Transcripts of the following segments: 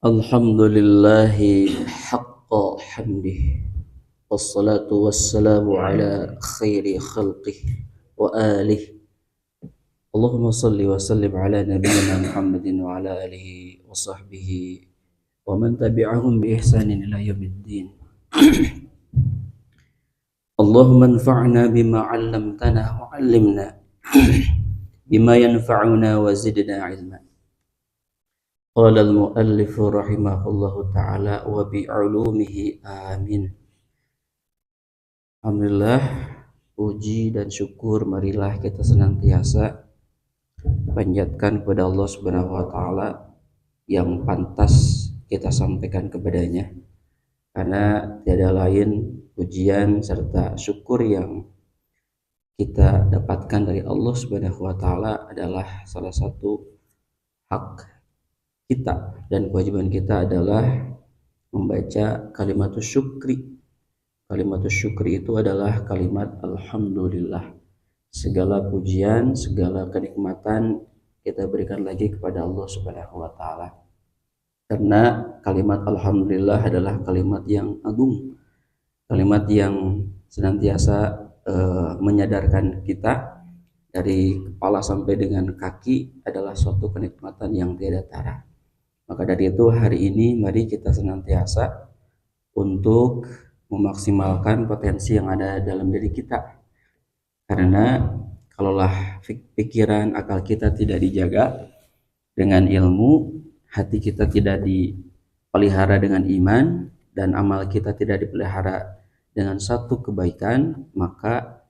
Alhamdulillahi haqqa hamdih wassalatu wassalamu ala khairi khalqih wa alih. Allahumma salli wa sallim ala nabiyyina Muhammadin wa ala alihi wa sahbihi wa man tabi'ahum bi ihsanin ila yaumiddin. Allahumma anfa'na bima 'allamtana wa 'allimna bima yanfa'una wa zidna 'ilma. Qala al-muallif rahimahullahu ta'ala wa bi'ulumihi amin. Alhamdulillah, puji dan syukur marilah kita senantiasa panjatkan kepada Allah Subhanahu wa taala yang pantas kita sampaikan kepadanya, karena tiada lain pujian serta syukur yang kita dapatkan dari Allah Subhanahu wa taala adalah salah satu hak kita, dan kewajiban kita adalah membaca kalimatus syukri. Kalimat syukri itu adalah kalimat alhamdulillah. Segala pujian, segala kenikmatan kita berikan lagi kepada Allah Subhanahu wa taala. Karena kalimat alhamdulillah adalah kalimat yang agung. Kalimat yang senantiasa menyadarkan kita dari kepala sampai dengan kaki adalah suatu kenikmatan yang tiada tara. Maka dari itu hari ini mari kita senantiasa untuk memaksimalkan potensi yang ada dalam diri kita, karena kalaulah pikiran akal kita tidak dijaga dengan ilmu, hati kita tidak dipelihara dengan iman, dan amal kita tidak dipelihara dengan satu kebaikan, maka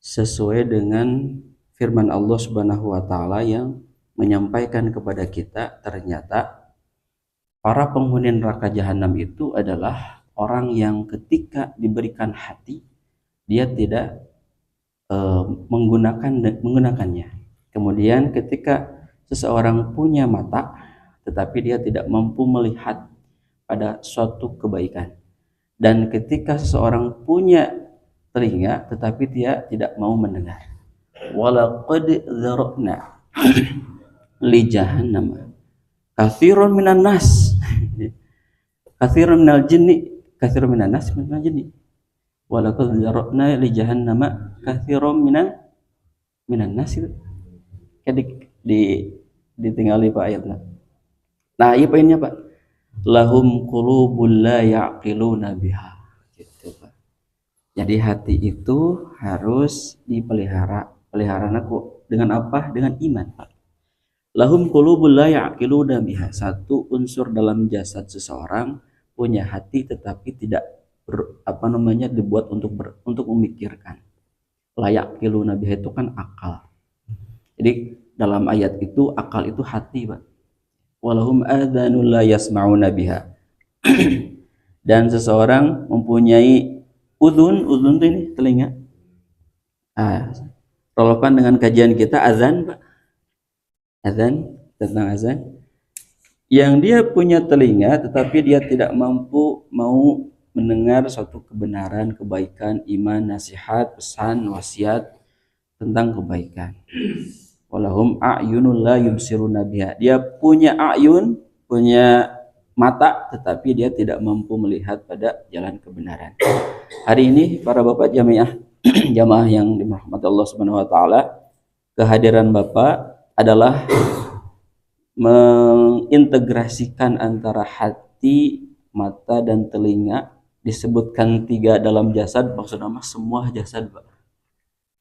sesuai dengan firman Allah Subhanahu wa taala yang menyampaikan kepada kita, ternyata para penghuni neraka jahanam itu adalah orang yang ketika diberikan hati dia tidak menggunakannya. Kemudian ketika seseorang punya mata tetapi dia tidak mampu melihat pada suatu kebaikan, dan ketika seseorang punya telinga tetapi dia tidak mau mendengar. Walaqad dzara'na li jahannam katsirun minan nas katsirun minal jinni katsirun minan nas minal jinni walaqad zara'na li jahannama katsiran minan nas. Ditinggali Pak ayatnya. Nah, iya poinnya Pak. Lahum qulubul la ya'qiluna biha. Gitu Pak. Jadi hati itu harus dipelihara. Peliharaan aku dengan apa? Dengan iman Pak. Lahum qulubul la ya'qiluna biha. Satu unsur dalam jasad seseorang punya hati tetapi tidak dibuat untuk memikirkan. Layak kilu nabi itu kan akal. Jadi dalam ayat itu akal itu hati Pak. Walahum adhanul la yasma'una biha. Dan seseorang mempunyai udhun itu ini telinga. Relevan dengan kajian kita azan Pak. Azan, tentang azan. Yang dia punya telinga tetapi dia tidak mampu mau mendengar suatu kebenaran, kebaikan, iman, nasihat, pesan, wasiat tentang kebaikan. Walahum a'yunul la yubsiruna biha. Dia punya a'yun, punya mata, tetapi dia tidak mampu melihat pada jalan kebenaran. Hari ini para bapak jamaah jamaah yang dirahmati Allah Subhanahu wa taala, kehadiran Bapak adalah mengintegrasikan antara hati, mata dan telinga. Disebutkan 3 dalam jasad, maksudnya semua jasad Pak.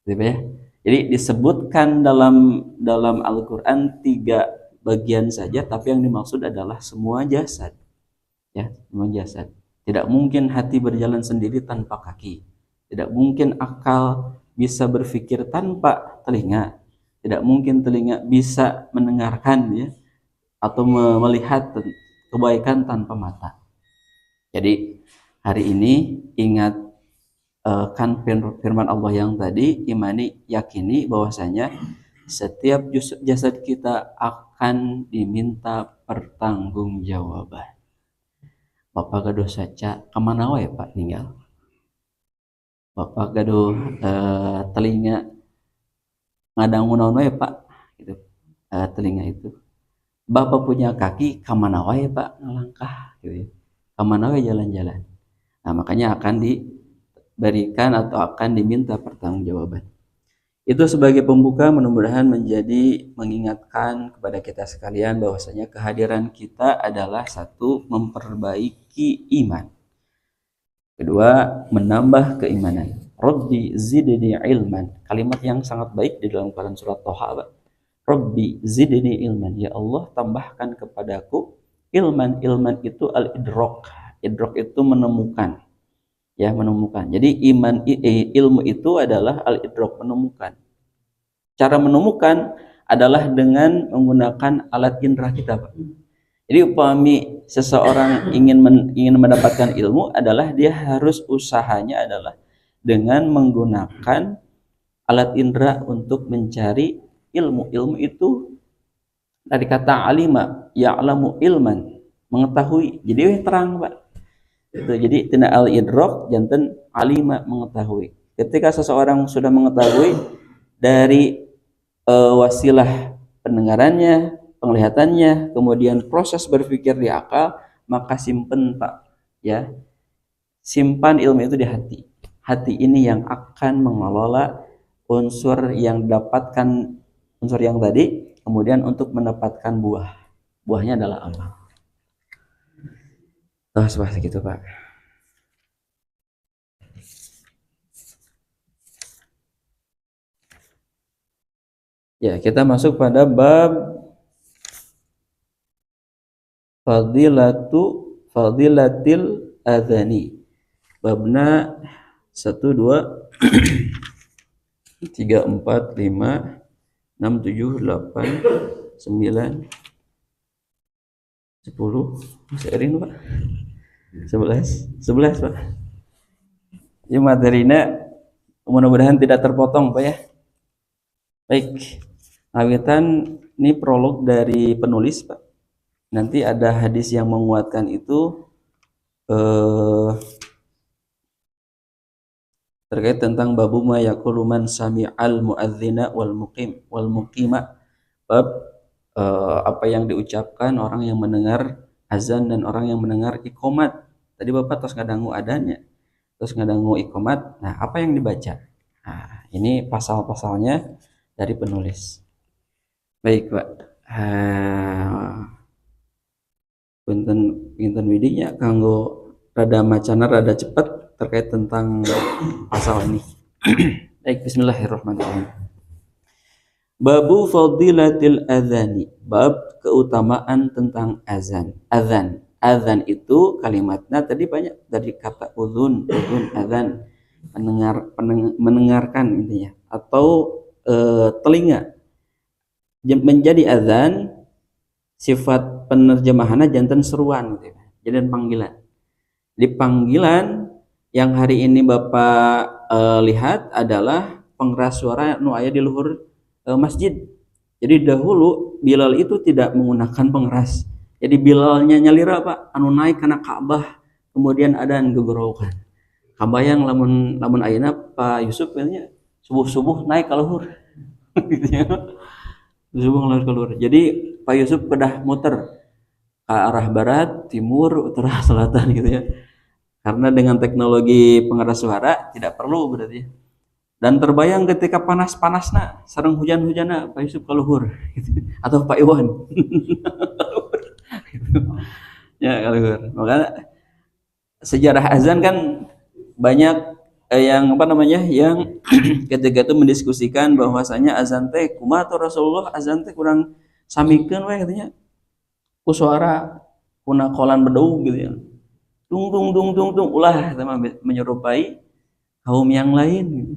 Gitu ya. Jadi disebutkan dalam Al-Qur'an 3 bagian saja, tapi yang dimaksud adalah semua jasad. Ya, semua jasad. Tidak mungkin hati berjalan sendiri tanpa kaki. Tidak mungkin akal bisa berpikir tanpa telinga. Tidak mungkin telinga bisa mendengarkan ya, atau melihat kebaikan tanpa mata. Jadi hari ini ingat kan firman Allah yang tadi, imani, yakini bahwasanya setiap jasad kita akan diminta pertanggungjawaban. Bapak gaduh saca kemana wae Pak ninggal. Bapak gaduh telinga ngadangu naon wae Pak gitu. Telinga itu Bapak punya kaki, kamana wae Pak ngelangkah gitu ya. Kamana wae jalan-jalan. Nah, makanya akan diberikan atau akan diminta pertanggungjawaban. Itu sebagai pembuka, mudah-mudahan menjadi mengingatkan kepada kita sekalian bahwasanya kehadiran kita adalah satu, memperbaiki iman. Kedua, menambah keimanan. Rabbi zidni ilman. Kalimat yang sangat baik di dalam Quran surat Thaha. Rabbi zidni ilman. Ya Allah, tambahkan kepadaku ilman. Ilman itu al-idrak. Idrak itu menemukan. Ya, menemukan. Jadi ilmu itu adalah al-idrak, menemukan. Cara menemukan adalah dengan menggunakan alat indera kita, Pak. Jadi upami seseorang ingin mendapatkan ilmu adalah dia harus usahanya adalah dengan menggunakan alat indera untuk mencari ilmu. Ilmu itu dari kata alima, ya'lamu ilman, mengetahui. Jadi terang, Pak. Itu jadi tina al-idrak janten alima, mengetahui. Ketika seseorang sudah mengetahui dari wasilah pendengarannya, penglihatannya, kemudian proses berpikir di akal, maka simpen Pak, ya, simpan ilmu itu di hati. Hati ini yang akan mengelola unsur yang dapatkan, unsur yang tadi, kemudian untuk mendapatkan buah. Buahnya adalah amal. Seperti itu Pak. Ya, kita masuk pada bab fadilatil adzani. Babna 1 2 3 4 5 6 7 8 9 10. Masih erin Pak? 11 Pak. Ya, materinya mudah-mudahan tidak terpotong Pak ya. Baik. Awitan ini prolog dari penulis Pak. Nanti ada hadis yang menguatkan itu terkait tentang babu ma yaqulu man sami'al muadzina wal muqima. Bab apa yang diucapkan orang yang mendengar azan dan orang yang mendengar iqomat. Tadi Bapak terus ngadangu adanya, terus ngadangu iqomat. Nah, apa yang dibaca? Nah, ini pasal-pasalnya dari penulis. Baik Pak. Pinten widinya kanggo rada macana rada cepat terkait tentang pasal ini. Baik, bismillahirrahmanirrahim. Babu fadilatil adzani, bab keutamaan tentang azan. Azan itu kalimatnya tadi banyak dari kata uzun azan, mendengarkan intinya, atau telinga. Menjadi azan sifat penerjemahannya jantan seruan gitu. Jadi panggilan. Di panggilan yang hari ini Bapak lihat adalah pengeras suara nu aya di luhur masjid. Jadi dahulu Bilal itu tidak menggunakan pengeras. Jadi Bilalnya nyalira Pak, anu naik karena Ka'bah, kemudian adzan gegorokan. Kabayang lamun ayeuna Pak Yusuf nya subuh-subuh naik ka luhur. Gitu ya. Subuh ngeluar keluar. Jadi Pak Yusuf pedah muter ke arah barat, timur, utara, selatan gitu ya. Karena dengan teknologi pengeras suara tidak perlu berarti. Dan terbayang ketika panas-panasna, sareng hujan-hujanna Pak Yusuf keluhur gitu. Atau Pak Iwan. Gitu. Ya keluhur. Makanya sejarah azan kan banyak yang apa namanya, yang ketika itu mendiskusikan bahwasanya azan teh kumaha Rasulullah azan teh kurang samikeun we katanya ku suara kuna kolan bedau gitu ya, tung ulah sama menyerupai kaum yang lain gitu.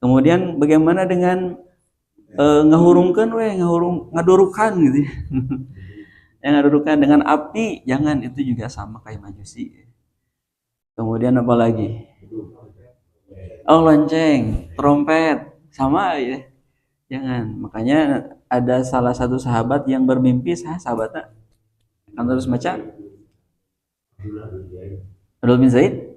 Kemudian bagaimana dengan ngahurungkeun we, ngadurukan gitu ya. Yang ngadurukan dengan api jangan, itu juga sama kayak majusi. Kemudian apa lagi? Oh, lonceng, trompet, sama ya. Jangan. Makanya ada salah satu sahabat yang bermimpi, sahabatnya kan terus baca Abdul bin Zaid.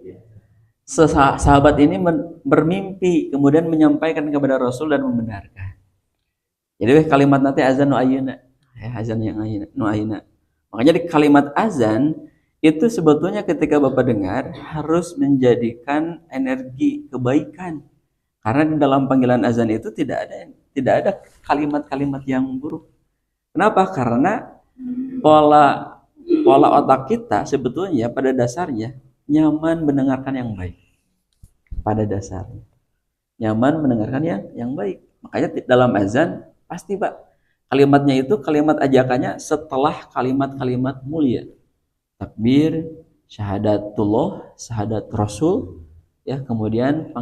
Sahabat ini bermimpi kemudian menyampaikan kepada Rasul dan membenarkan. Jadi kalimat nanti azan ayeuna ya, azan yang aina. Makanya di kalimat azan itu sebetulnya ketika Bapak dengar harus menjadikan energi kebaikan. Karena di dalam panggilan azan itu tidak ada kalimat-kalimat yang buruk. Kenapa? Karena pola pola otak kita sebetulnya pada dasarnya nyaman mendengarkan yang baik. Pada dasarnya nyaman mendengarkan yang baik. Makanya dalam azan pasti Pak kalimatnya itu kalimat ajakannya setelah kalimat-kalimat mulia. Takbir, syahadatullah, syahadat Rasul, ya kemudian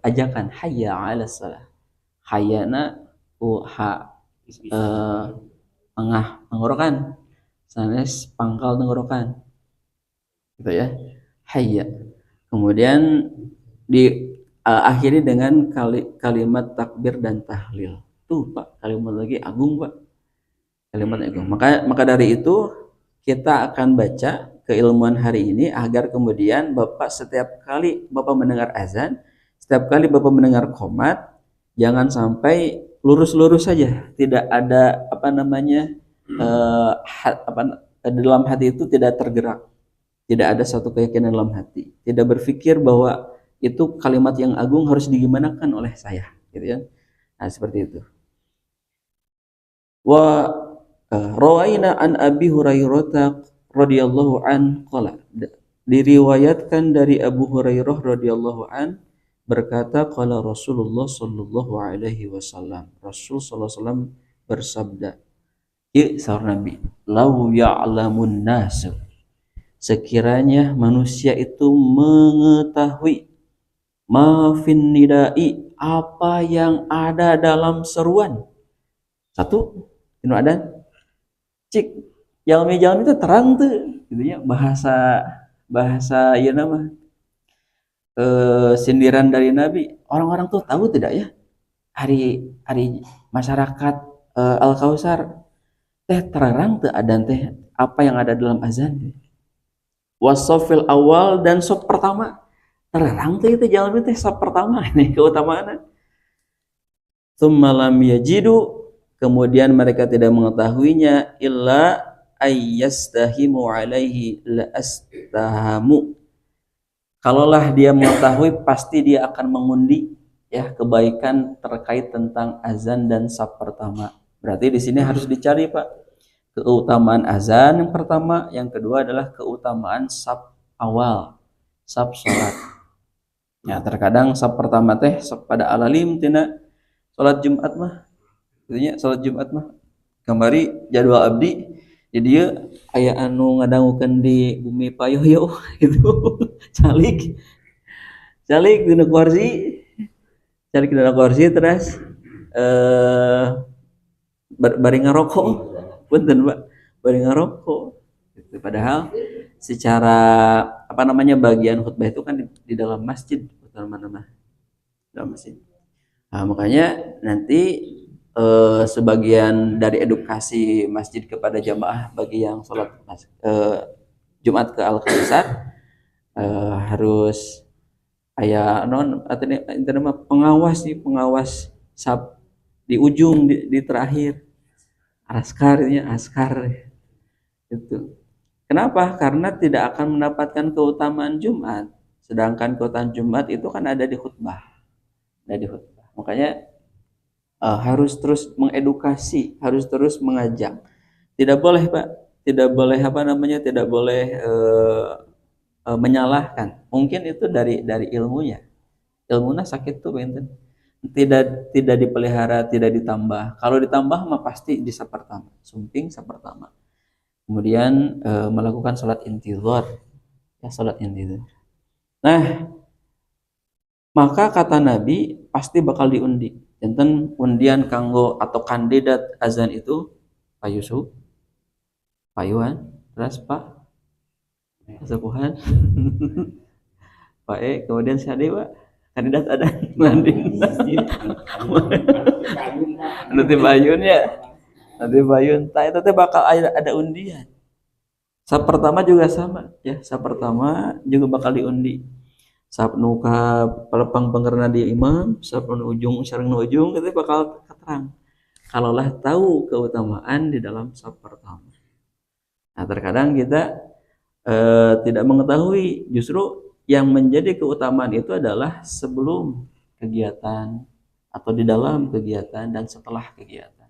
ajakan hayya 'alas shalah. Hayyana tengah tenggorokan. Sanes pangkal tenggorokan. Gitu ya. Hayya. Kemudian akhiri dengan kalimat takbir dan tahlil. Tuh Pak, kalimat lagi agung Pak. Kalimat agung. Maka dari itu kita akan baca keilmuan hari ini agar kemudian Bapak setiap kali Bapak mendengar azan, setiap kali Bapak mendengar qomat, jangan sampai lurus-lurus saja, tidak ada dalam hati itu tidak tergerak, tidak ada satu keyakinan dalam hati, tidak berpikir bahwa itu kalimat yang agung harus digimanakan oleh saya, gitu ya. Nah seperti itu. Wa rawaina an Abi Hurairah radhiyallahu an qala, diriwayatkan dari Abu Hurairah radhiyallahu an berkata qala Rasulullah sallallahu alaihi wasallam, Rasul sallallahu alaihi wasallam bersabda, sahur Nabi, lau ya'lamun nas, sekiranya manusia itu mengetahui mafin nidai, apa yang ada dalam seruan. Satu ini ada cik jalmi itu terang tuh gitu ya, bahasa ya nama sindiran dari Nabi. Orang-orang tuh tahu tidak ya hari masyarakat Al-Kausar teh terang tuh ada teh apa yang ada dalam azan. Wasofil awal dan sop pertama terang tuh itu jalmi teh sop pertama ini keutamaan. Tsumma lam yajidu, kemudian mereka tidak mengetahuinya, illa ayyastahimu alaihi la astahamu, kalaulah dia mengetahui pasti dia akan mengundi ya kebaikan terkait tentang azan dan saf pertama. Berarti di sini harus dicari Pak keutamaan azan yang pertama, yang kedua adalah keutamaan saf awal, saf salat. Ya terkadang saf pertama teh pada alalim tina salat Jumat mah, intinya salat Jumat mah kembali jadwal abdi jadi dia aya anu ngadangukeun di bumi payoyo gitu. calik dina kursi terus bari ngarokok, punten Pak, bari ngarokok gitu. Padahal secara bagian khutbah itu kan di dalam masjid, dalam masjid. Nah, makanya nanti sebagian dari edukasi masjid kepada jamaah bagi yang sholat Jumat ke Al-Kausar harus aya pengawas sab di ujung di terakhir askar itu. Kenapa? Karena tidak akan mendapatkan keutamaan Jumat, sedangkan keutamaan Jumat itu kan ada di khutbah. Makanya harus terus mengedukasi, harus terus mengajak. Tidak boleh Pak, tidak boleh menyalahkan. Mungkin itu dari ilmunya sakit tuh benten. Tidak dipelihara, tidak ditambah. Kalau ditambah mah pasti di saf pertama, sumping saf pertama. Kemudian melakukan salat intizar, ya salat intizar. Nah, maka kata Nabi pasti bakal diundi. Enten undian kanggo atau kandidat azan itu Pak Yusuf, Pak Iwan, terus Pak Sepuhan, Pak kemudian si Ade Pak kandidat ada Landin. Nanti Bayun ya, itu teh bakal ada undian. Saf pertama juga sama ya, saf pertama juga bakal diundi. Saf nu ka pelepang pengerna di imam, saf nu ujung sareng nu ujung itu bakal keterang. kalaulah tahu keutamaan di dalam saf pertama. Nah, terkadang kita tidak mengetahui justru yang menjadi keutamaan itu adalah sebelum kegiatan atau di dalam kegiatan dan setelah kegiatan.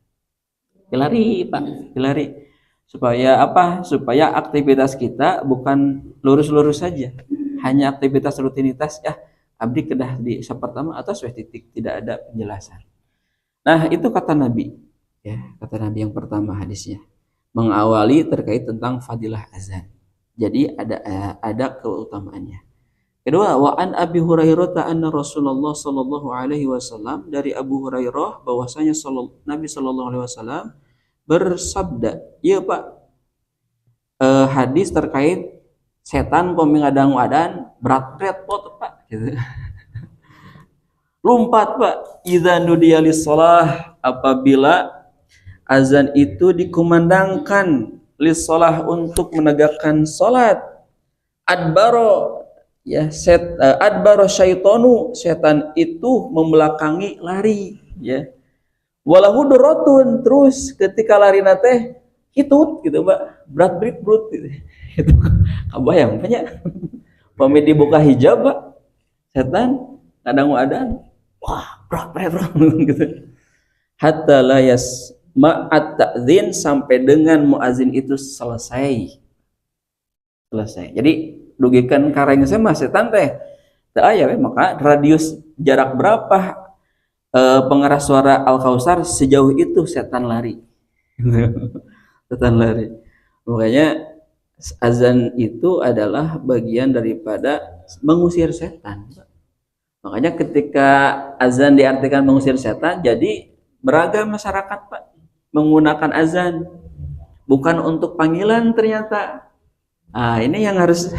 Hilari Pak, hilari supaya apa? Supaya aktivitas kita bukan lurus-lurus saja, hanya aktivitas rutinitas ya. Abdi kedah di saf pertama atau sudah titik, tidak ada penjelasan. Nah, itu kata Nabi. Ya, kata Nabi yang pertama hadisnya. Mengawali terkait tentang fadilah azan. Jadi ada keutamaannya. Kedua, wa an Abi Hurairah anna Rasulullah sallallahu alaihi wasallam, dari Abu Hurairah bahwasanya Nabi sallallahu alaihi wasallam bersabda, iya Pak, hadis terkait setan pemingadang wadan berat repot Pak gitu. Lompat Pak, idza nudiya lis-shalah, apabila azan itu dikumandangkan lis-shalah untuk menegakkan salat, adbaro ya adbaro syaitonu, setan itu membelakangi lari ya. Walahu durotun, terus ketika lari nate hitut gitu Pak, berat brut gitu. Itu kabayang banyak. Pamit dibuka hijab Pak, setan kadang wadan wah berat gitu. Hatta la yasma'at ta'dzin, sampai dengan muazin itu selesai. Jadi dugikan kareng saya mah setan teh teu aya we, maka radius jarak berapa pengeras suara Al-Kausar, sejauh itu setan lari. Setan lari. Makanya azan itu adalah bagian daripada mengusir setan. Makanya ketika azan diartikan mengusir setan, jadi beragam masyarakat Pak menggunakan azan bukan untuk panggilan ternyata. Nah, ini yang harus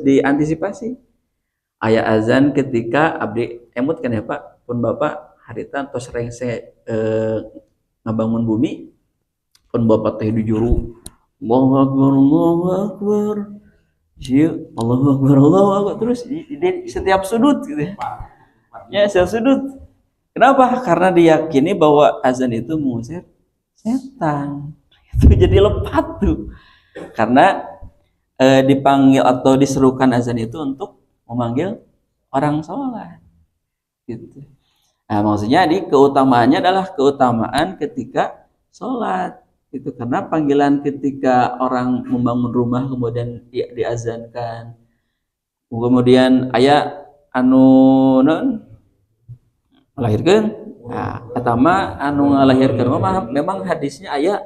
diantisipasi. Aya azan ketika abdi emut kan ya Pak, pun Bapak haritan tos rengse ngabangun bumi, pun Bapak teh di juru Allahu Akbar Allahu Akbar. Allahu Akbar Allahu Akbar, terus di setiap sudut gitu ya, setiap sudut. Kenapa? Karena diyakini bahwa azan itu mengusir setan. Itu jadi lepat tuh, karena dipanggil atau diserukan azan itu untuk memanggil orang sholat gitu. Nah, maksudnya keutamaannya adalah keutamaan ketika sholat itu, karena panggilan ketika orang membangun rumah kemudian diazankan, kemudian aya anu melahirkan, nah pertama anu ngalahirkan memang hadisnya aya,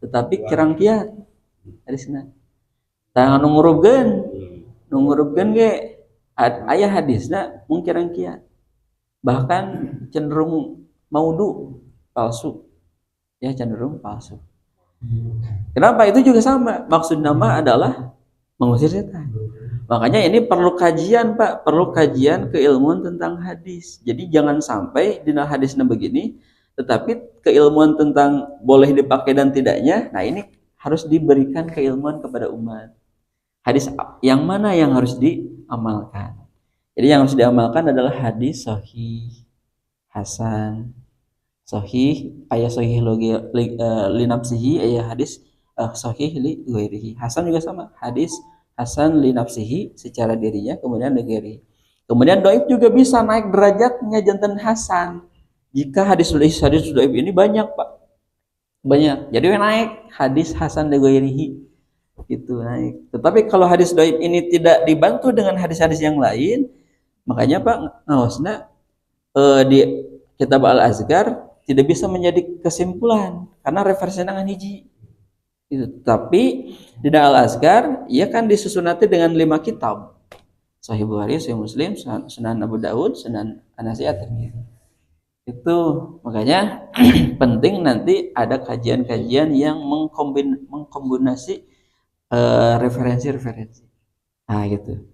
tetapi kirang kiat hadisnya tang anu ngurupkeun ge aya hadisna mung kirang kiat, bahkan cenderung maudu, palsu ya, cenderung palsu. Kenapa? Itu juga sama, maksud nama adalah mengusir setan. Makanya ini perlu kajian Pak, perlu kajian keilmuan tentang hadis. Jadi jangan sampai di hadisnya begini, tetapi keilmuan tentang boleh dipakai dan tidaknya, nah ini harus diberikan keilmuan kepada umat. Hadis yang mana yang harus diamalkan? Jadi yang harus diamalkan adalah hadis sahih, hasan. Sahih, ayat sahih li nafsihi, ayat hadis sahih li ghairihi. Hasan juga sama, hadis hasan li nafsihi secara dirinya, kemudian li ghairihi. Kemudian dhaif juga bisa naik derajatnya jantan hasan. Jika hadis dhaif ini banyak Pak, banyak. Jadi naik hadis hasan li ghairihi itu naik. Tetapi kalau hadis dhaif ini tidak dibantu dengan hadis-hadis yang lain, makanya Pak ngawasna di kitab Al-Azkar tidak bisa menjadi kesimpulan karena referensi dengan hiji itu. Tapi di Al-Azkar ia kan disusunati dengan 5 kitab, Sahih Bukhari, Sahih Muslim, Sunan Abu Daud, Sunan An-Nasai, itu. Makanya penting nanti ada kajian-kajian yang mengkombinasi referensi-referensi. Nah gitu.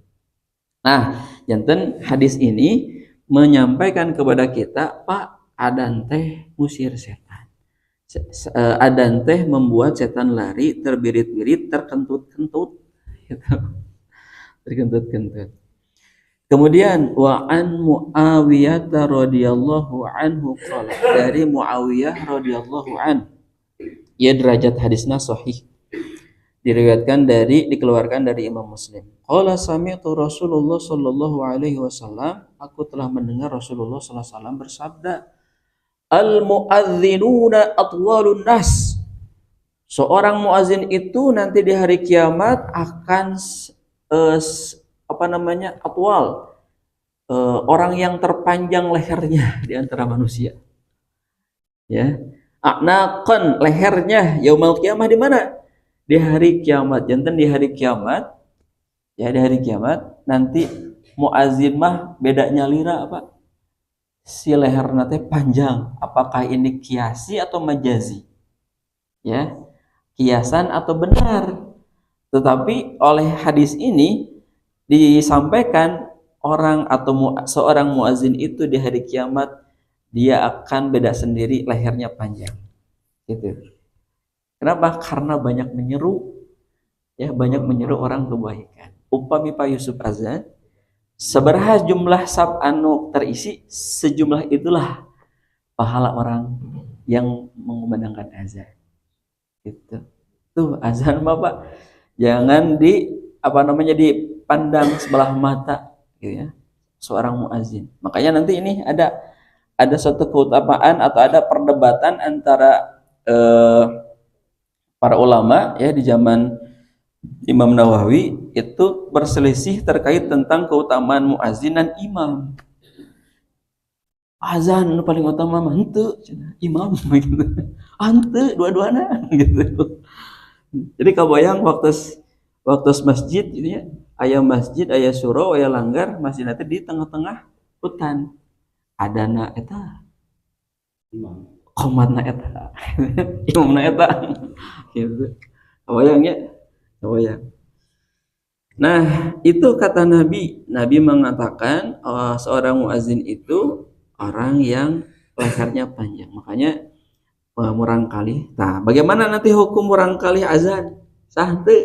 Nah, janten hadis ini menyampaikan kepada kita, Pak, adan teh ngusir setan. Adan teh membuat setan lari, terbirit-birit, terkentut-kentut gitu. Terkentut-kentut. Kemudian wa an Muawiyah radhiyallahu anhu qala, dari Muawiyah radhiyallahu an, ya derajat hadisnya sahih, dikeluarkan dari Imam Muslim. Qala sami'tu Rasulullah sallallahu alaihi wasallam, aku telah mendengar Rasulullah sallallahu alaihi wasallam bersabda, al muadzinuna atwalun nas, seorang muazin itu nanti di hari kiamat akan atwal, orang yang terpanjang lehernya di antara manusia, ya. A'naqan, lehernya, yaumul kiamah di mana? Di hari kiamat. Jantan di hari kiamat, ya, di hari kiamat nanti muazin mah bedanya lira apa? Si leherna teh panjang. Apakah ini kiasi atau majazi? Ya, kiasan atau benar? Tetapi oleh hadis ini disampaikan orang atau seorang muazin itu di hari kiamat dia akan beda sendiri, lehernya panjang. Gitu. Kenapa? Karena banyak menyeru, ya, banyak menyeru orang kebaikan. Upami Pak Yusuf azan, sabaraha jumlah sab anu terisi, sejumlah itulah pahala orang yang mengumandangkan azan. Gitu. Tuh azan mah Pak, jangan dipandang sebelah mata, gitu ya, seorang muazin. Makanya nanti ini ada suatu keutamaan atau ada perdebatan antara para ulama, ya, di zaman Imam Nawawi itu berselisih terkait tentang keutamaan muazin dan imam. Azan paling utama mah henteu, imam gitu. Henteu dua-duana gitu. Jadi kabayang waktu masjid ini ya, aya masjid, aya surau, aya langgar, masjid nanti di tengah-tengah hutan. Adana eta imam, komatna eta imamna eta gitu. Kabayangnya, kabayang. Nah, itu kata Nabi mengatakan seorang muazin itu orang yang lehernya panjang. Makanya murang kali. Nah, bagaimana nanti hukum murang kali azan? Sah teu?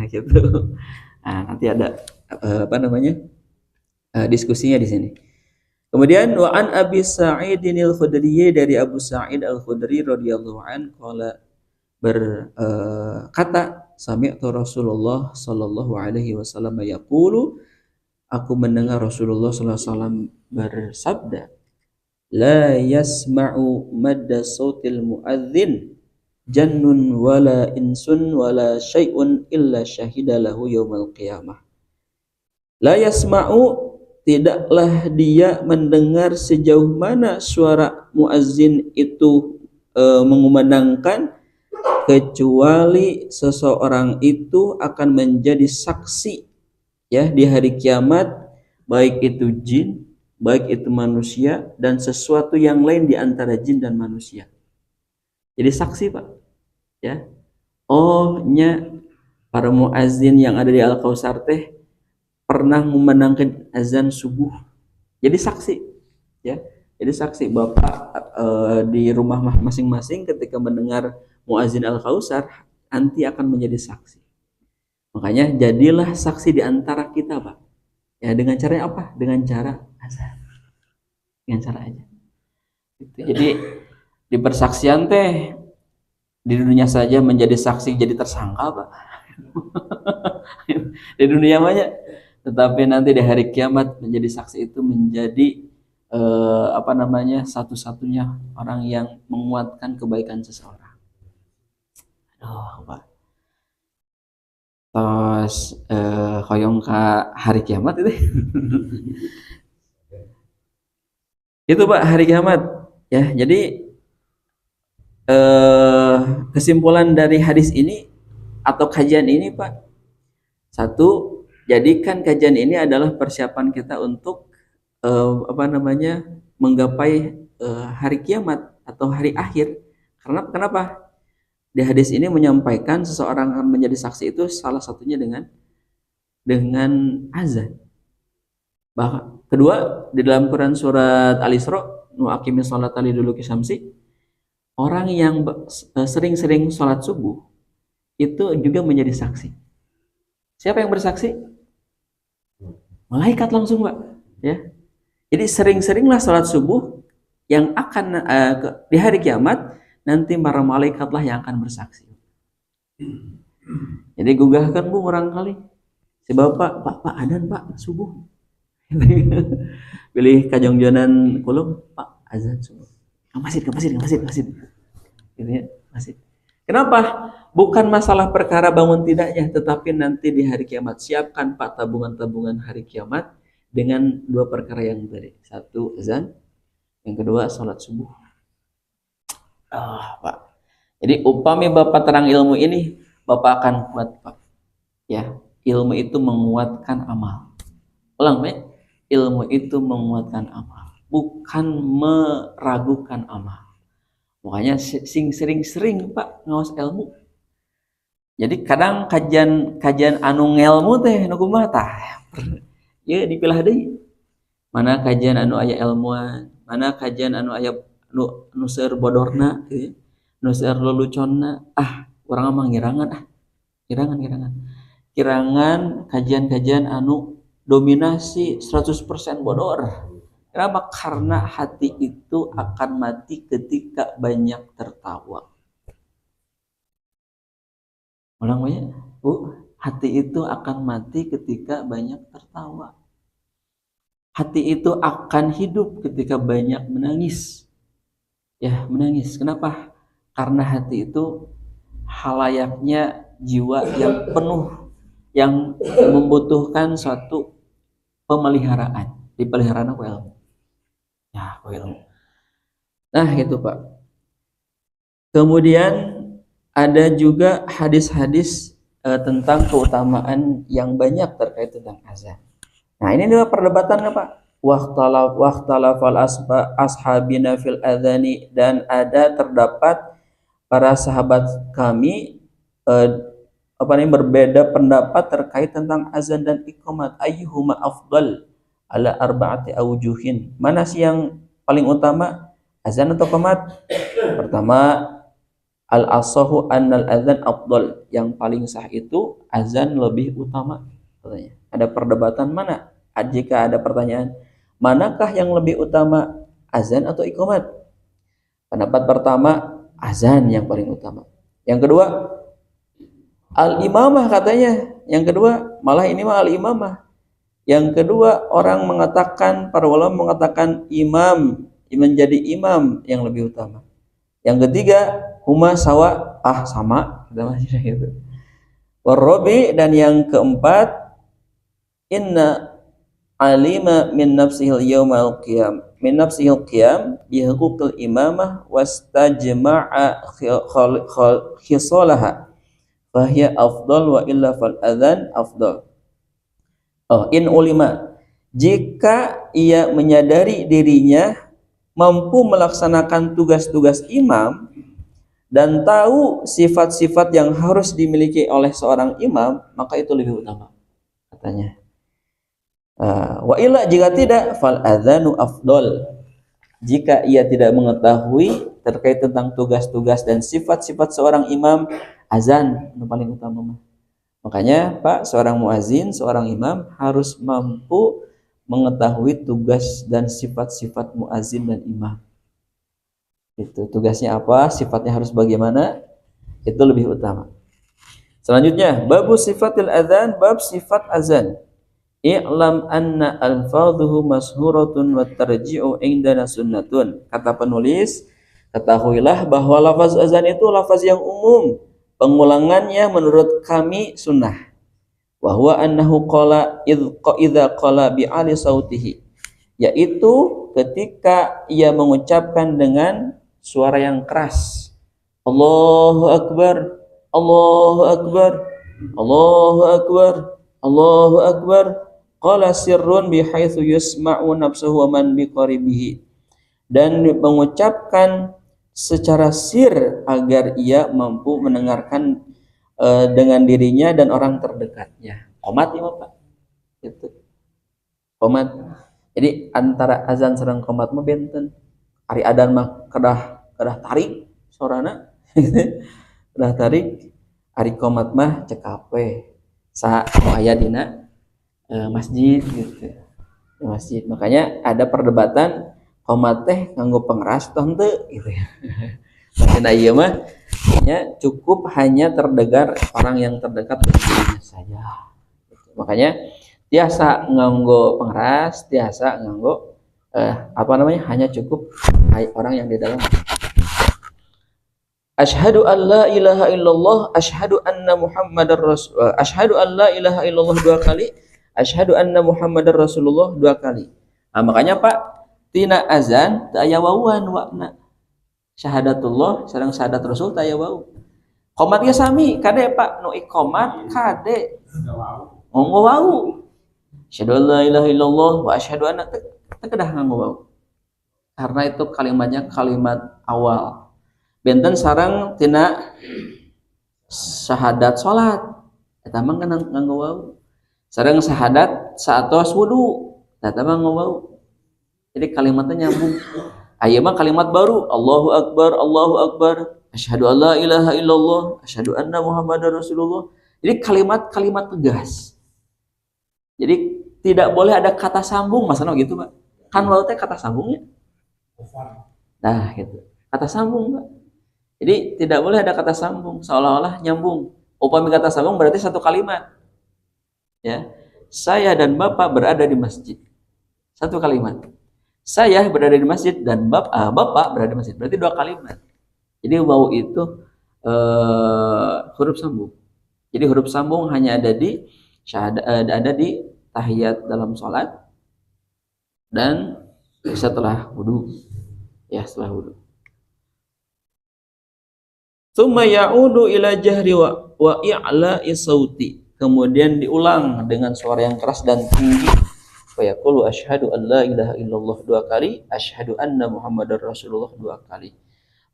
Gitu. Nah, nanti ada diskusinya di sini. Kemudian wa an Abi Sa'id al-Khudri, dari Abu Sa'id al-Khudri radhiyallahu an qala, berkata, sami'tu Rasulullah sallallahu alaihi wasallam yaqulu, aku mendengar Rasulullah sallallahu alaihi wasallam bersabda, la yasma'u madda sautil muadzin jannun wala insun wala syai'un illa syahida lahu yaumal qiyamah. La yasma'u, tidaklah dia mendengar sejauh mana suara muazzin itu mengumandangkan, kecuali seseorang itu akan menjadi saksi, ya, di hari kiamat, baik itu jin, baik itu manusia, dan sesuatu yang lain di antara jin dan manusia. Jadi saksi Pak, ya. Oh nya para muazzin yang ada di Al-Kausar teh pernah memandangkan azan subuh, jadi saksi, ya. Jadi saksi Bapak di rumah masing-masing ketika mendengar muazin Al-Kausar, nanti akan menjadi saksi. Makanya jadilah saksi di antara kita Pak, ya, dengan cara apa? Dengan cara azan, dengan cara aja. Jadi di persaksian teh di dunia saja menjadi saksi, jadi tersangka Pak. Di dunia banyak, tetapi nanti di hari kiamat menjadi saksi itu menjadi satu-satunya orang yang menguatkan kebaikan seseorang. Aduh Pak, terus hoyong ke hari kiamat itu. Itu Pak hari kiamat, ya. Jadi kesimpulan dari hadis ini atau kajian ini Pak, satu, jadikan kajian ini adalah persiapan kita untuk menggapai hari kiamat atau hari akhir. Karena kenapa? Di hadis ini menyampaikan seseorang akan menjadi saksi itu salah satunya dengan azan. Bahkan kedua, di dalam Quran surat Al-Isra, nu aqimis sholata liduluki syamsi, orang yang sering-sering sholat subuh itu juga menjadi saksi. Siapa yang bersaksi? Malaikat langsung, Pak. Ya. Jadi sering-seringlah salat subuh yang akan di hari kiamat nanti para malaikatlah yang akan bersaksi. Jadi gugahkan Bu barangkali si Bapak, Pak adan Pak subuh. Pilih kajongjonan kulum, Pak azan subuh. Ke masjid. Gitu ya, masjid. Kenapa? Bukan masalah perkara bangun tidaknya, tetapi nanti di hari kiamat siapkan Pak tabungan-tabungan hari kiamat dengan dua perkara yang tadi. Satu azan, yang kedua salat subuh. Pak. Jadi upami Bapak terang ilmu ini, Bapak akan kuat, Pak. Ya, ilmu itu menguatkan amal. Ulang, Pak. Ilmu itu menguatkan amal, bukan meragukan amal. Makanya sering-sering Pak ngawas ilmu. Jadi kadang kajian anu ngelmu teh nu kumaha tah. Ya dipilah deui. Mana kajian anu aya ilmuan, mana kajian anu aya nu seueur bodorna gitu. Nu seueur leluconna. Urang mah ngirangan Kirangan kajian-kajian anu dominasi 100% bodor. Kenapa? Karena hati itu akan mati ketika banyak tertawa. Ulang ya, Bu, hati itu akan mati ketika banyak tertawa. Hati itu akan hidup ketika banyak menangis. Ya, menangis. Kenapa? Karena hati itu halayaknya jiwa yang penuh, yang membutuhkan suatu pemeliharaan. Dipeliharaan aku ilmu. Ya, aku ilmu. Nah, gitu Pak. Kemudian ada juga hadis-hadis tentang keutamaan yang banyak terkait tentang azan. Nah, ini adalah perdebatan Pak. Waqtalafal ashabina fil adzani, dan terdapat para sahabat kami berbeda pendapat terkait tentang azan dan iqamat. Ayyuhuma afdal ala arba'ati awjuhin. Mana sih yang paling utama, azan atau iqamat? Pertama, al-asahu annal azan afdal. Yang paling sah itu azan lebih utama katanya. Ada perdebatan mana? Jika ada pertanyaan, manakah yang lebih utama, azan atau iqamat? Pendapat pertama, azan yang paling utama. Yang kedua, al-imamah katanya. Yang kedua, malah ini mah al-imamah. Yang kedua, orang mengatakan, para ulama mengatakan imam, menjadi imam yang lebih utama. Yang ketiga, huma sawa, sama, gitu. Warabi, dan yang keempat, inna alima min nafsihil yawmal qiyam, min nafsihil qiyam bihukukil imamah wastajma'a khisalaha fahiya afdal wa illa fal adhan afdal. In ulima, jika ia menyadari dirinya mampu melaksanakan tugas-tugas imam dan tahu sifat-sifat yang harus dimiliki oleh seorang imam, maka itu lebih utama katanya. Wa illa, jika tidak, fal adzanu afdal. Jika ia tidak mengetahui terkait tentang tugas-tugas dan sifat-sifat seorang imam, azan yang paling utama. Makanya Pak, seorang muazin, seorang imam harus mampu mengetahui tugas dan sifat-sifat muazin dan imam. Itu tugasnya apa, sifatnya harus bagaimana, itu lebih utama. Selanjutnya, babu sifatil adzan, bab sifat azan. I'lam anna alfadhuhu mashuratun wa tarji'u indana sunnatun. Kata penulis, ketahuilah bahwa lafaz azan itu lafaz yang umum, pengulangannya menurut kami sunnah. Wa huwa annahu qala idza qala bi ali sautihi, yaitu ketika ia mengucapkan dengan suara yang keras. Allahu akbar, Allahu akbar, Allahu akbar, Allahu akbar. Qala sirrun bihaitsu yusma'u nafsuhu wa man biqaribihi, dan mengucapkan secara sir agar ia mampu mendengarkan dengan dirinya dan orang terdekatnya. Qomat ya Pak. Itu. Qomat. Jadi antara azan sareng qomat mah benten. Ari adan mah kedah tarik sorana. Kedah tarik. Ari qomat mah cekape. Sa aya dina masjid gitu. Di masjid. Makanya ada perdebatan qomat teh nganggo pengeras atau henteu gitu ya. Makanya ieu mah cukup hanya terdengar orang yang terdekat dengannya saja. Makanya tiasa nganggo pengeras, tiasa nganggo hanya cukup orang yang di dalam. Asyhadu an la ilaha illallah, asyhadu anna Muhammadar Rasul, asyhadu an la ilaha illallah 2 kali, asyhadu anna Muhammadar Rasulullah 2 kali. Nah, makanya Pak, tina azan teu aya wawuan wakna. Syahadatullah sareng syahadat Rasul teu aya wau. Qomat ge sami, kade Pak nu iqomat kade. Nganggo wau. Asyhadu an la ilaha illallah wa asyhadu anna teu kedah nganggo wau. Karena itu kalimatnya kalimat awal. Benten sareng tina syahadat salat eta mah nganggo wau. Sareng syahadat saatos wudu eta mah nganggo wau. Jadi kalimatnya nyambung. Aya mah kalimat baru, Allahu akbar, asyhadu an la ilaha illallah, asyhadu anna Muhammadar Rasulullah. Jadi kalimat-kalimat tegas. Jadi tidak boleh ada kata sambung, masalah gitu, Pak. Kan wau teh kata sambungnya. Nah, gitu. Kata sambung, Pak. Jadi tidak boleh ada kata sambung, seolah-olah nyambung. Upami kata sambung berarti satu kalimat. Ya. Saya dan Bapak berada di masjid. Satu kalimat. Saya berada di masjid dan Bapak berada di masjid. Berarti 2 kalimat. Jadi wau itu huruf sambung. Jadi huruf sambung hanya ada di ada di tahiyat dalam sholat dan setelah wudu. Ya, setelah wudu. Tsumma ya'udu ila jahri wa i'la'i sauti. Kemudian diulang dengan suara yang keras dan tinggi. Fa yaqulu asyhadu an la ilaha illallah 2 kali, asyhadu anna Muhammadar Rasulullah 2 kali.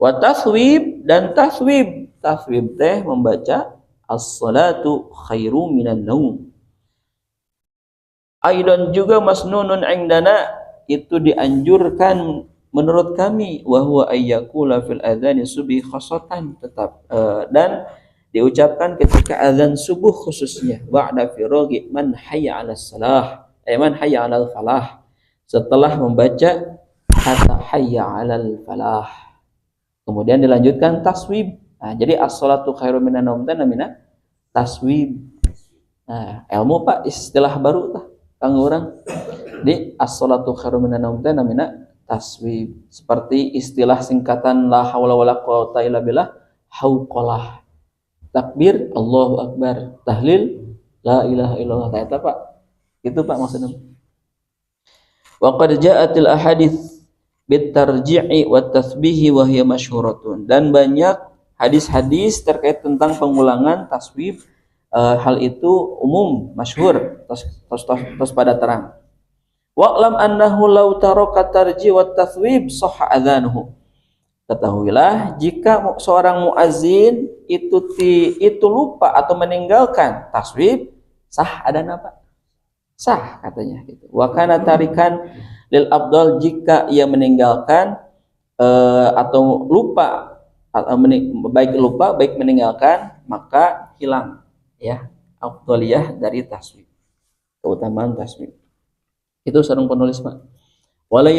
Wa taswib dan taswib. Taswib teh membaca as-salatu khairu minan naum. Aidan juga masnunun indana itu dianjurkan menurut kami wa huwa ayyakula fil adzani subhi khasatan tetap dan diucapkan ketika azan subuh khususnya ba'da firaghi man hayya 'alas salah man hayya 'alal falah setelah membaca kata hayya 'alal falah kemudian dilanjutkan taswib. Nah, jadi as-salatu khairu minan naum teh namina taswib. Nah, ilmu Pak istilah baru tah kanggo urang. Di as-salatu khairu minan naum teh namina taswib. Seperti istilah singkatan la haula wala quwata illa billah, hauqalah. Takbir Allahu akbar, tahlil la ilaha illallah. Eta Pak. Itu Pak maksudnya. Wa qad ja'atil ahadits bit tarji'i wat tasbihi wa hiya masyhuratun. Dan banyak hadis-hadis terkait tentang pengulangan taswib. Hal itu umum, masyhur, tos pada terang. Wa'lam annahu law taraka tarji wa taswib sahha adzanuhu. Ketahuilah jika seorang muazin itu lupa atau meninggalkan taswib sah adzan apa? Sah katanya gitu. Wa kana tarikan lil afdal jika ia meninggalkan atau lupa baik meninggalkan maka hilang ya afdaliyah dari taswib. Keutamaan taswib. Itu sareng penulis Pak. Wala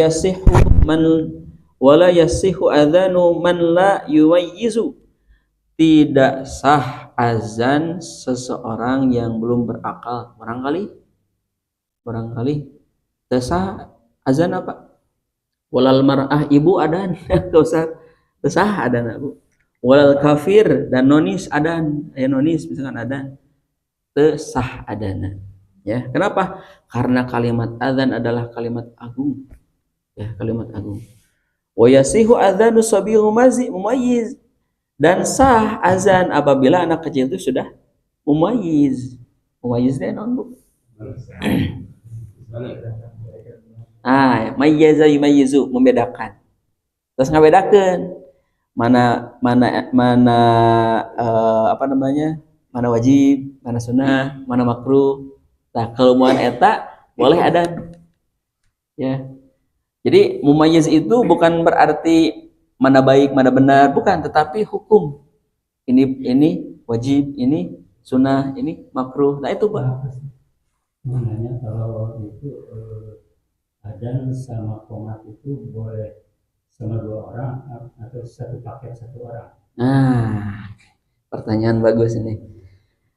yasihu adzanu man la yumayyizu. Tidak sah azan seseorang yang belum berakal. Barangkali teu sah azan apa? Walal mar'ah ibu adan. Teu sah adan Bu. Walal kafir dan nonis adan. Nonis misalkan adan. Teu sah adana. Ya, kenapa? Karena kalimat adzan adalah kalimat agung. Ya, kalimat agung. Wa yasihu adzanu sabiyu mumayyiz. Dan sah azan apabila anak kecil itu sudah mumayyiz. Mumayyiz itu non Bu? Mayyaza yumayyizu, membedakan. Terus ngabedakeun mana mana wajib, mana sunnah, mana makruh. Nah, keilmuan eta boleh adan. Ya. Jadi mumayyiz itu bukan berarti mana baik, mana benar, bukan, tetapi hukum. Ini wajib, ini sunnah, ini makruh. Nah, itu Pak. Makanya kalau itu adzan sama qomat itu boleh sama 2 orang atau satu paket 1 orang. Nah, pertanyaan bagus ini.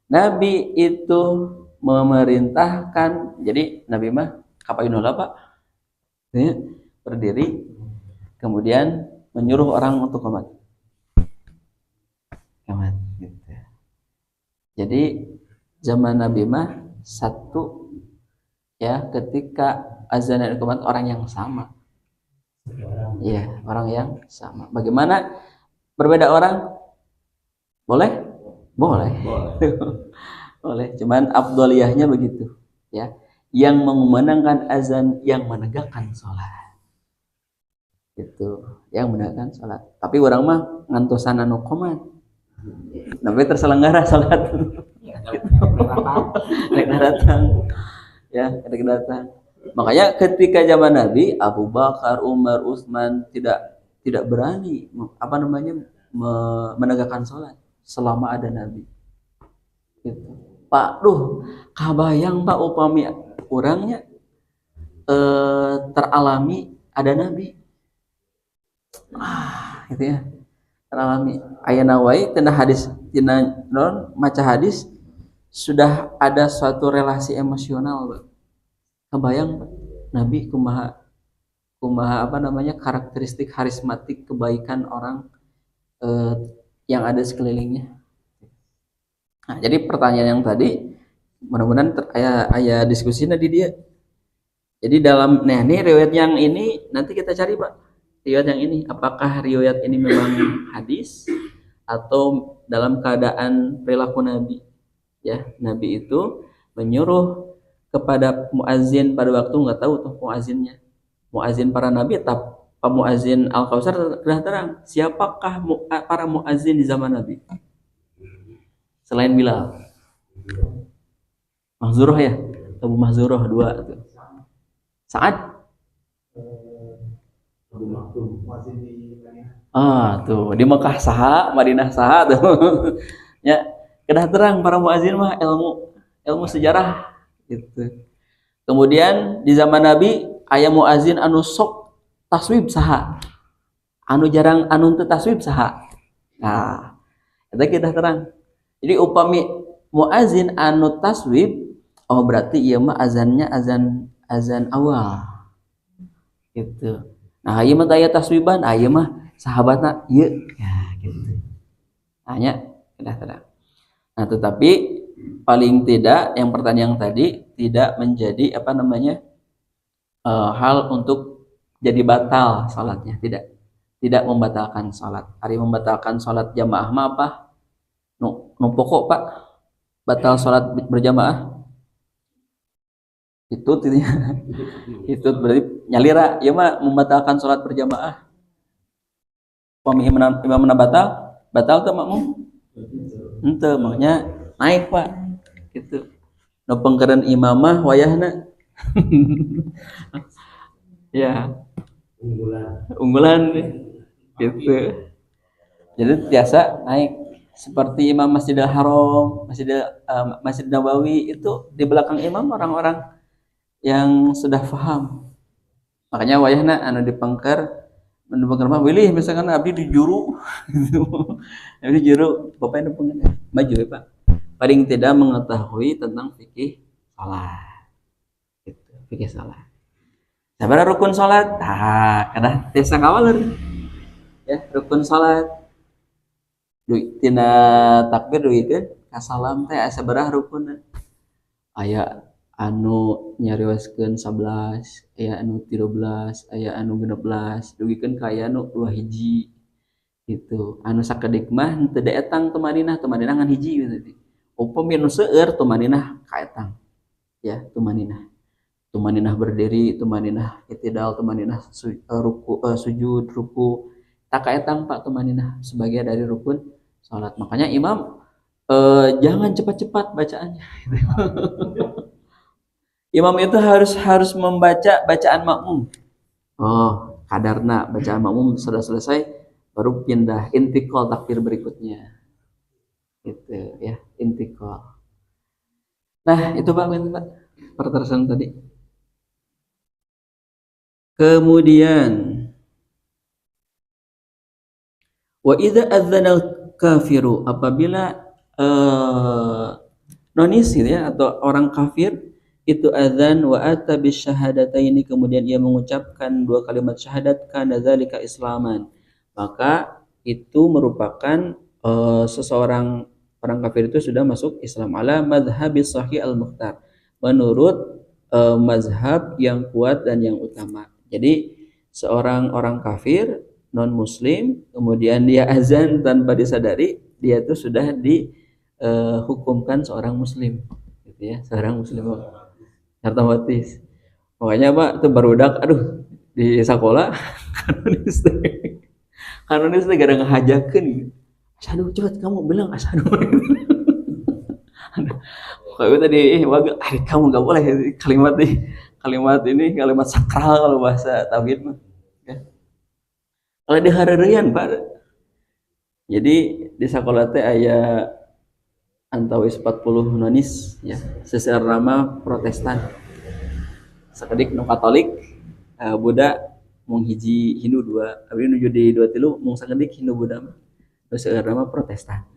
Nabi itu memerintahkan, jadi Nabi mah kapayunola Pak, ya, berdiri, kemudian menyuruh orang untuk qomat, gitu. Jadi zaman Nabi mah satu, ya, ketika azan dan qomat orang yang sama. Iya, orang yang sama. Bagaimana berbeda orang? Boleh? Boleh. Boleh. Cuman afdoliyahnya begitu, ya. Yang mengumandangkan azan, yang menegakkan sholat. Itu, yang menegakkan sholat. Tapi orang mah ngantosan anu qomat. Nabi terselenggara sholat. Rek datang. Ya, rek datang. Makanya ketika zaman Nabi, Abu Bakar, Umar, Utsman tidak berani menegakkan sholat selama ada Nabi. Gitu. Pak, kabayang Pak upami orangnya teralami ada Nabi. Gitu ya. Teralami. Ayana wae tina hadis tina maca hadis sudah ada suatu relasi emosional, Pak. Kebayang Nabi kumaha karakteristik karismatik kebaikan orang yang ada sekelilingnya. Nah, jadi pertanyaan yang tadi mudah-mudahan aya diskusinya di dia. Jadi ini riwayat yang ini nanti kita cari Pak. Riwayat yang ini apakah riwayat ini memang hadis atau dalam keadaan perilaku Nabi? Ya, Nabi itu menyuruh kepada muazin pada waktu nggak tahu tuh muazinnya. Muazin para nabi atau muazin Al-Kautsar sudah terang. Siapakah para muazin di zaman Nabi? Selain Bilal. Mahzurah ya? Abu Mahzurah 2 tuh. Sa'ad? Abu Maktum muazin di tuh di Mekah saha, Madinah saha tuh. Ya, kedah terang para muazin mah ilmu sejarah gitu. Kemudian di zaman Nabi aya muazin anu sok taswib saha, anu jarang anu teu taswib saha. Nah, eta kita terang. Jadi upami muazin anu taswib, oh berarti ieu mah azannya azan awal. Gitu. Nah, ieu mah aya taswiban, ieu mah sahabatna ieu. Ya, gitu. Hanya kita terang. Nah, tetapi paling tidak yang pertanyaan tadi tidak menjadi hal untuk jadi batal salatnya, tidak membatalkan salat. Ari membatalkan salat jamaah mah apa? Nu pokok Pak, batal salat berjamaah itu itu berarti nyalira ya mah membatalkan salat berjamaah. Imam batal tuh makmum ente maknya naik Pak gitu. No pengkeren imamah wayahna ya unggulan gitu. Jadi biasa naik seperti Imam Masjidil Haram, Masjid Nabawi itu di belakang imam orang-orang yang sudah paham. Makanya wayahna anu dipengker mah wilih misalkan abdi di juru abdi di juru bapak anu pengen maju ya Pak. Paling tidak mengetahui tentang fikih salat. Gitu, fikih salat. Sabaraha rukun salat? Kadah teh sakawaleur. Ya, rukun salat. Tina takbir duikeun ka salam teh sabaraha rukunna? Aya anu nyarioskeun 11, aya anu 13, aya anu 16, dugikeun ka aya anu 2 hiji. Gitu. Anu sakedik mah teu daetang tumaninah ngan hiji gitu. Upami anu seueur tumaninah kaetang. Ya, tumaninah berdiri, tumaninah itidal, tumaninah sujud, ruku. Tak kaetang Pak tumaninah sebagai dari rukun salat. Makanya imam jangan cepat-cepat bacaannya. Imam itu harus membaca bacaan makmum. Oh, kadarna bacaan makmum sudah selesai baru pindah intikal takbir berikutnya. Gitu ya, intikal. Nah, itu Pak. pertersan tadi. Kemudian wa idza adzana kafiru, apabila nonis gitu ya, atau orang kafir itu adzan wa ata bisyahadataini, kemudian ia mengucapkan dua kalimat syahadat, kana dzalika islaman, maka itu merupakan seseorang orang kafir itu sudah masuk Islam ala madhhabis sahih al-mukhtar, menurut mazhab yang kuat dan yang utama. Jadi seorang orang kafir non muslim kemudian dia azan tanpa disadari, dia itu sudah dihukumkan seorang muslim gitu ya, seorang muslim otomatis. Makanya Pak itu barudak aduh di sekolah kanonis teh gara ngahajakeun gitu. Asyhadu, cepat kamu bilang asyhadu. Kalau tadi kamu nggak boleh kalimat ini kalimat sakral kalau bahasa tauhid mah. Ya. Kalau di hareureun Pak. Jadi di sekolah teh aya antawis 40 nonis ya, sesama Protestan. Sakedik nu Katolik, Buddha mung hiji Hindu dua, abdi nuju di 23 mung sakedik Hindu Buddha mah. Terus sesama Protestan.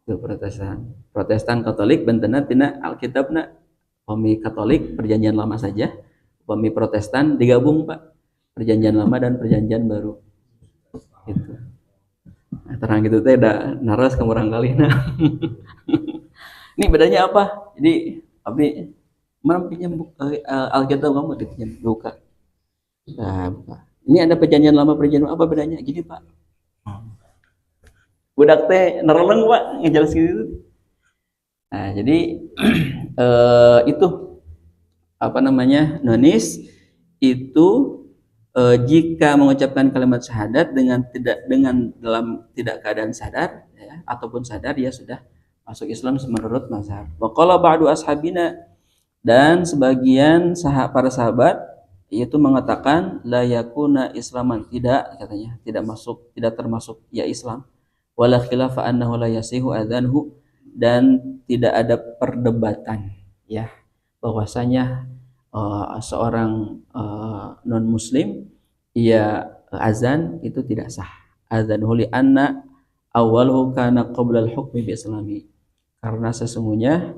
Itu Protestan Katolik bentena tina Alkitabna. Upami Katolik perjanjian lama saja, upami Protestan digabung Pak, perjanjian lama dan perjanjian baru. Gitu. Nah, terang gitu teh da naras kamurang kali nah. Ini bedanya apa? Jadi abdi mana pinjam Alkitab kamu dipinjam buka. Nah, buka. Ini ada perjanjian lama perjanjian apa bedanya? Gini Pak. Budak teh nereleng Pak ngejelas gitu. Nah, jadi itu apa namanya? Nonis itu jika mengucapkan kalimat syahadat dengan dalam tidak keadaan sadar ya, ataupun sadar dia sudah masuk Islam menurut mazhab. Wa qala ba'du ashabina, dan sebagian para sahabat yaitu mengatakan la yakuna islaman, tidak katanya, tidak termasuk ya Islam. Wala khilafa annahu la yasihu adzanhu, dan tidak ada perdebatan ya bahwasanya seorang non muslim ia azan itu tidak sah. Adzanhu li anna awwaluhu kana qabla al-hukmi bi islami, karena sesungguhnya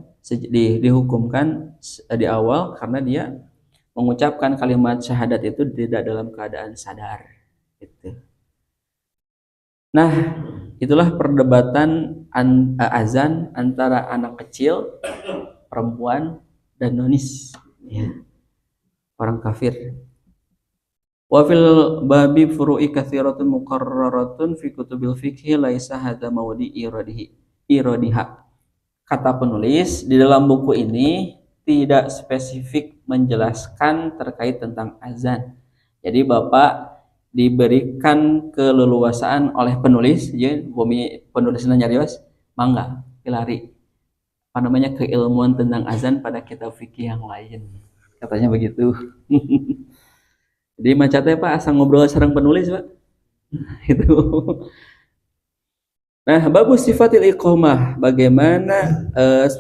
dihukumkan di awal karena dia mengucapkan kalimat syahadat itu tidak dalam keadaan sadar gitu. Nah, itulah perdebatan azan antara anak kecil, perempuan, dan nonis, ya, orang kafir. Wa fil babi furu'i katsiratun muqarraratun fi kutubil fiqhi laisa hadza mawdi iradiha. Kata penulis, di dalam buku ini tidak spesifik menjelaskan terkait tentang azan. Jadi Bapak diberikan keleluasaan oleh penulis, ya, penulisnya nyarios, mangga pilari apa namanya keilmuan tentang azan pada kitab fikih yang lain, katanya begitu. Jadi macatnya Pak asal ngobrol sareng penulis Pak. Itu. Nah, babu sifatil iqomah, bagaimana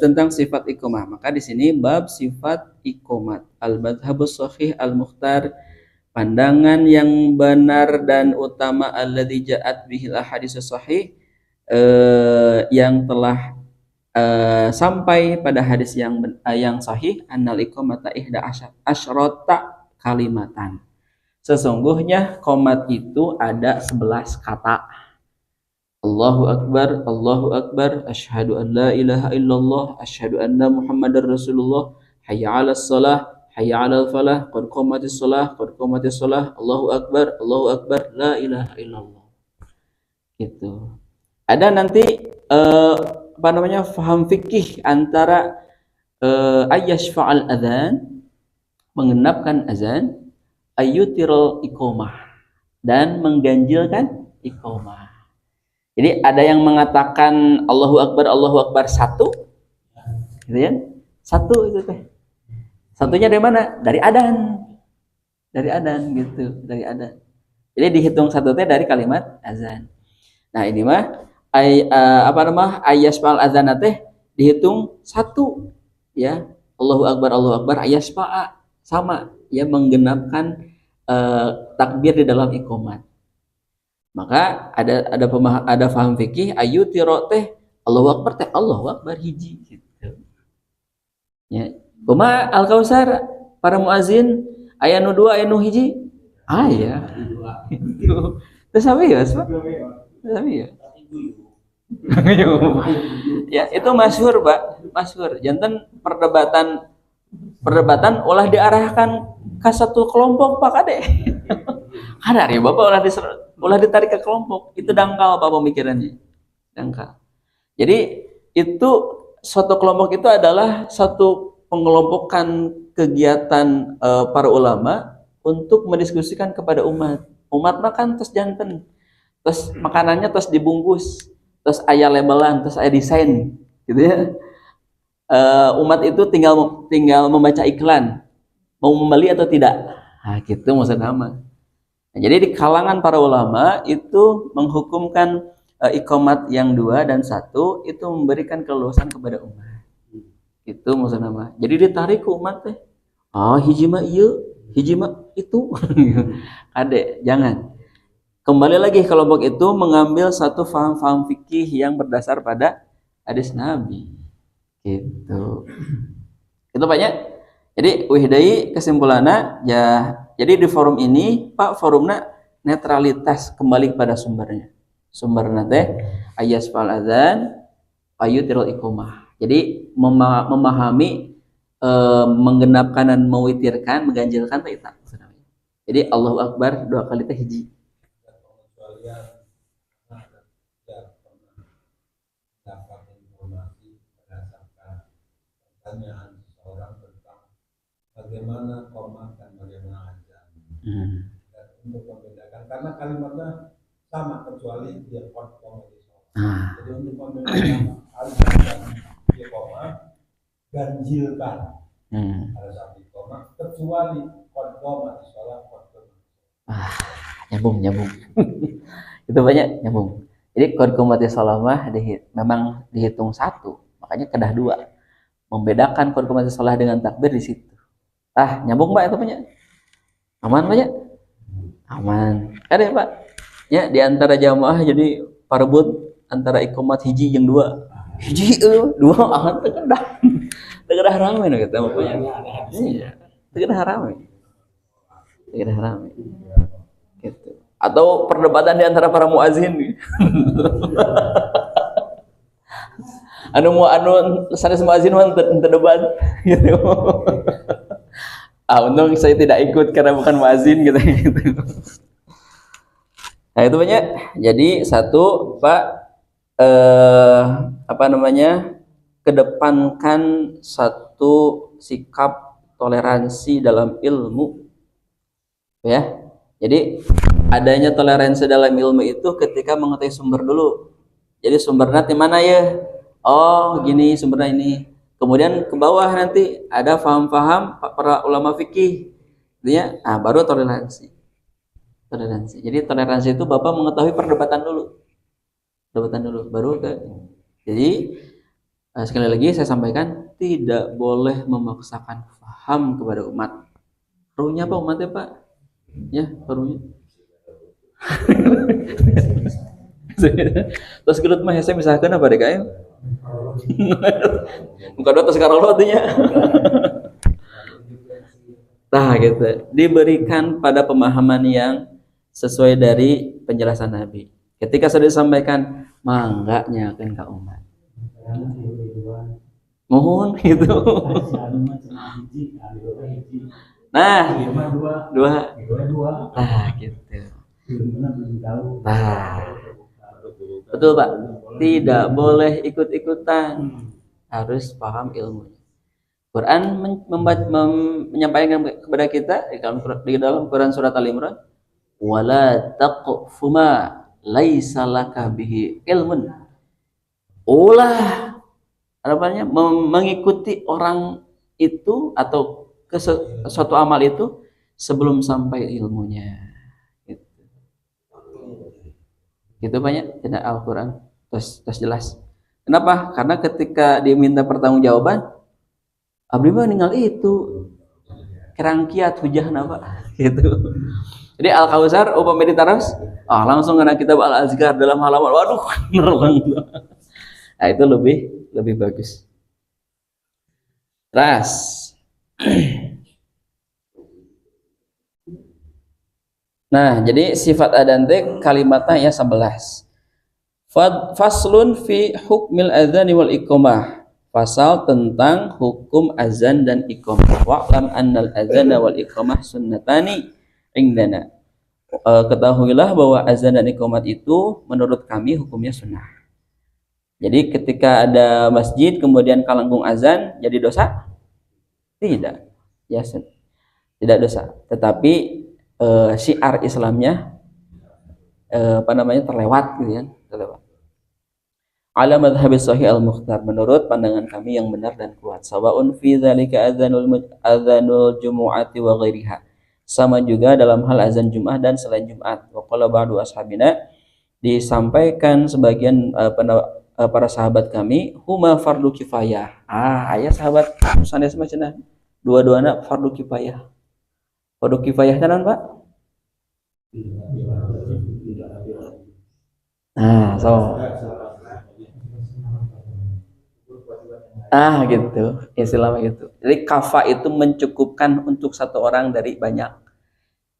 tentang sifat iqomah. Maka di sini bab sifat iqomat, al-madhhabus shahih al-mukhtar, pandangan yang benar dan utama alladzi ja'at bihil ahaditsus sahih, yang telah sampai pada hadis yang sahih, annal iqamata ihda asyrata kalimatan. Sesungguhnya qomat itu ada 11 kata. Allahu akbar, asyhadu an la ilaha illallah, asyhadu anna muhammadar rasulullah, hayya 'alas shalah, hayya 'alal falah, qad qamatis shalah, Allahu akbar, la ilaha illallah. Gitu. Ada nanti apa namanya faham fikih antara ayyashfa'al adzan, mengenapkan azan, ayyutirul iqamah, dan mengganjilkan iqamah. Jadi ada yang mengatakan Allahu akbar satu, gitu ya, satu itu teh. Satunya dari mana? Dari adan gitu, dari adan. Jadi dihitung satu teh dari kalimat azan. Nah ini mah ayyashfa'al adzan teh dihitung satu, ya. Allahu Akbar ayaspa'a, sama ya menggenapkan takbir di dalam iqamat. Maka ada paham fikih ayu tiro teh Allahu Akbar teh Allahu Akbar hiji gitu. Ya. Kumaha al kausar para muazin aya nu dua aya nu hiji? Aya. Gitu. Terus apa ya? Terus apa ya? Ya itu masyhur Pak, masyhur. Janten perdebatan ulah diarahkan ke satu kelompok Pak Kade. Ada ya Bapak ulah ditarik ke kelompok. Itu dangkal Pak pemikirannya. Dangkal. Jadi itu suatu kelompok itu adalah satu pengelompokan kegiatan para ulama untuk mendiskusikan kepada umat. Umat makan terus janten. Terus makanannya terus dibungkus. Terus aya labelan, terus aya desain gitu ya. Umat itu tinggal membaca iklan mau membeli atau tidak. Nah, gitu maksud nama. Nah, jadi di kalangan para ulama itu menghukumkan iqamat yang 2 dan 1 itu memberikan keluasan kepada umat. Itu maksud nama. Jadi ditarik ke umat teh. Hiji mah ieu, hiji mah itu. Ade, jangan. Kembali lagi kelompok itu mengambil satu faham-faham fikih yang berdasar pada hadis Nabi. Gitu. Itu banyak. Jadi wihdai kesimpulannya ya. Jadi di forum ini Pak forumnya netralitas kembali pada sumbernya. Sumbernya teh ayasfal adzan ayutirul iqamah. Jadi memahami menggenapkan dan mewitirkan, mengganjilkan teh eta. Jadi Allahu Akbar 2 kali teh hiji. Pertanyaan seseorang tentang bagaimana qomat dan bagaimana azan. Dan untuk membedakan karena kalimatnya sama kecuali dia qoma di sholat. Jadi untuk membedakan azan dan iqamah ganjilkan pada saat iqamah kecuali qoma di sholat. Nyambung. Itu banyak nyambung. Jadi qoma di sholat mah memang dihitung 1, makanya kedah 2. Membedakan qoma di sholat dengan takbir di situ. Nyambung Pak itu banyak. Aman banyak. Aman. Ada ya Pak? Ya di antara jamaah jadi parebut antara iqamat hiji jeung 2. Hiji 2 ahan teu kedah rame gitu pokoknya. Iya. Teu kedah rame. Gitu. Atau perdebatan di antara para muazin. anu sanes muazin mah teu debat gitu. Untung saya tidak ikut karena bukan muazin gitu. Nah itu banyak. Jadi satu Pak kedepankan satu sikap toleransi dalam ilmu ya. Jadi adanya toleransi dalam ilmu itu ketika mengetahui sumber dulu. Jadi sumbernya di mana ya? Gini sumbernya ini. Kemudian ke bawah nanti ada paham-paham para ulama fikih. Artinya, baru toleransi. Jadi toleransi itu Bapak mengetahui perdebatan dulu. Baru ke. Jadi sekali lagi saya sampaikan tidak boleh memaksakan paham kepada umat. Ruhnya apa umatnya Pak? Ya, ruhnya. Terus gelut mah saya misalkan apa deh kayak? Bukan doa sekarang lo artinya. Gitu. Diberikan pada pemahaman yang sesuai dari penjelasan Nabi. Ketika sudah disampaikan, mangga nyakeun ka umat. Mohon gitu. Dua. Gitu. Betul Pak. Tidak boleh ikut-ikutan. Harus paham ilmunya. Quran menyampaikan kepada kita di dalam Quran surat Al-Imran, wala taqfu ma laisa laka bihi ilmun. Mengikuti orang itu atau suatu amal itu sebelum sampai ilmunya. Gitu banyak tidak Al-Quran terus jelas. Kenapa? Karena ketika diminta pertanggungjawaban abdi mah ninggal itu kerangkiat hujahna Pak gitu. Jadi Al-Kautsar upama ditaros langsung kena kitab Al-Azkar dalam halaman, waduh bener banget. Nah itu lebih bagus. Ras. Nah, jadi sifat adzan teh kalimatnya ya 11. Faslun fi hukmil adzan wal iqamah. Pasal tentang hukum azan dan iqamah. Wa'lam annal adzan wal iqamah sunnatani indana. Ketahuilah bahwa azan dan iqamat itu menurut kami hukumnya sunnah. Jadi ketika ada masjid kemudian kalanggung azan jadi dosa? Tidak. Ya, tidak dosa. Tetapi syiar Islamnya terlewat gitu ya, terlewat. Ala madhhabis sahih al-mukhtar, menurut pandangan kami yang benar dan kuat. Sawaun fi dzalika adzanul jumu'ati wa ghairiha. Sama juga dalam hal azan Jumat dan selain Jumat. Wa qala ba'du ashabina, disampaikan sebagian para sahabat kami, huma fardu kifayah. Aya sahabat sanes mah cenah dua-duana fardu kifayah. Fardu kifayah naon, Pak? So. Gitu. Istilahnya gitu. Jadi kafa itu mencukupkan untuk satu orang dari banyak.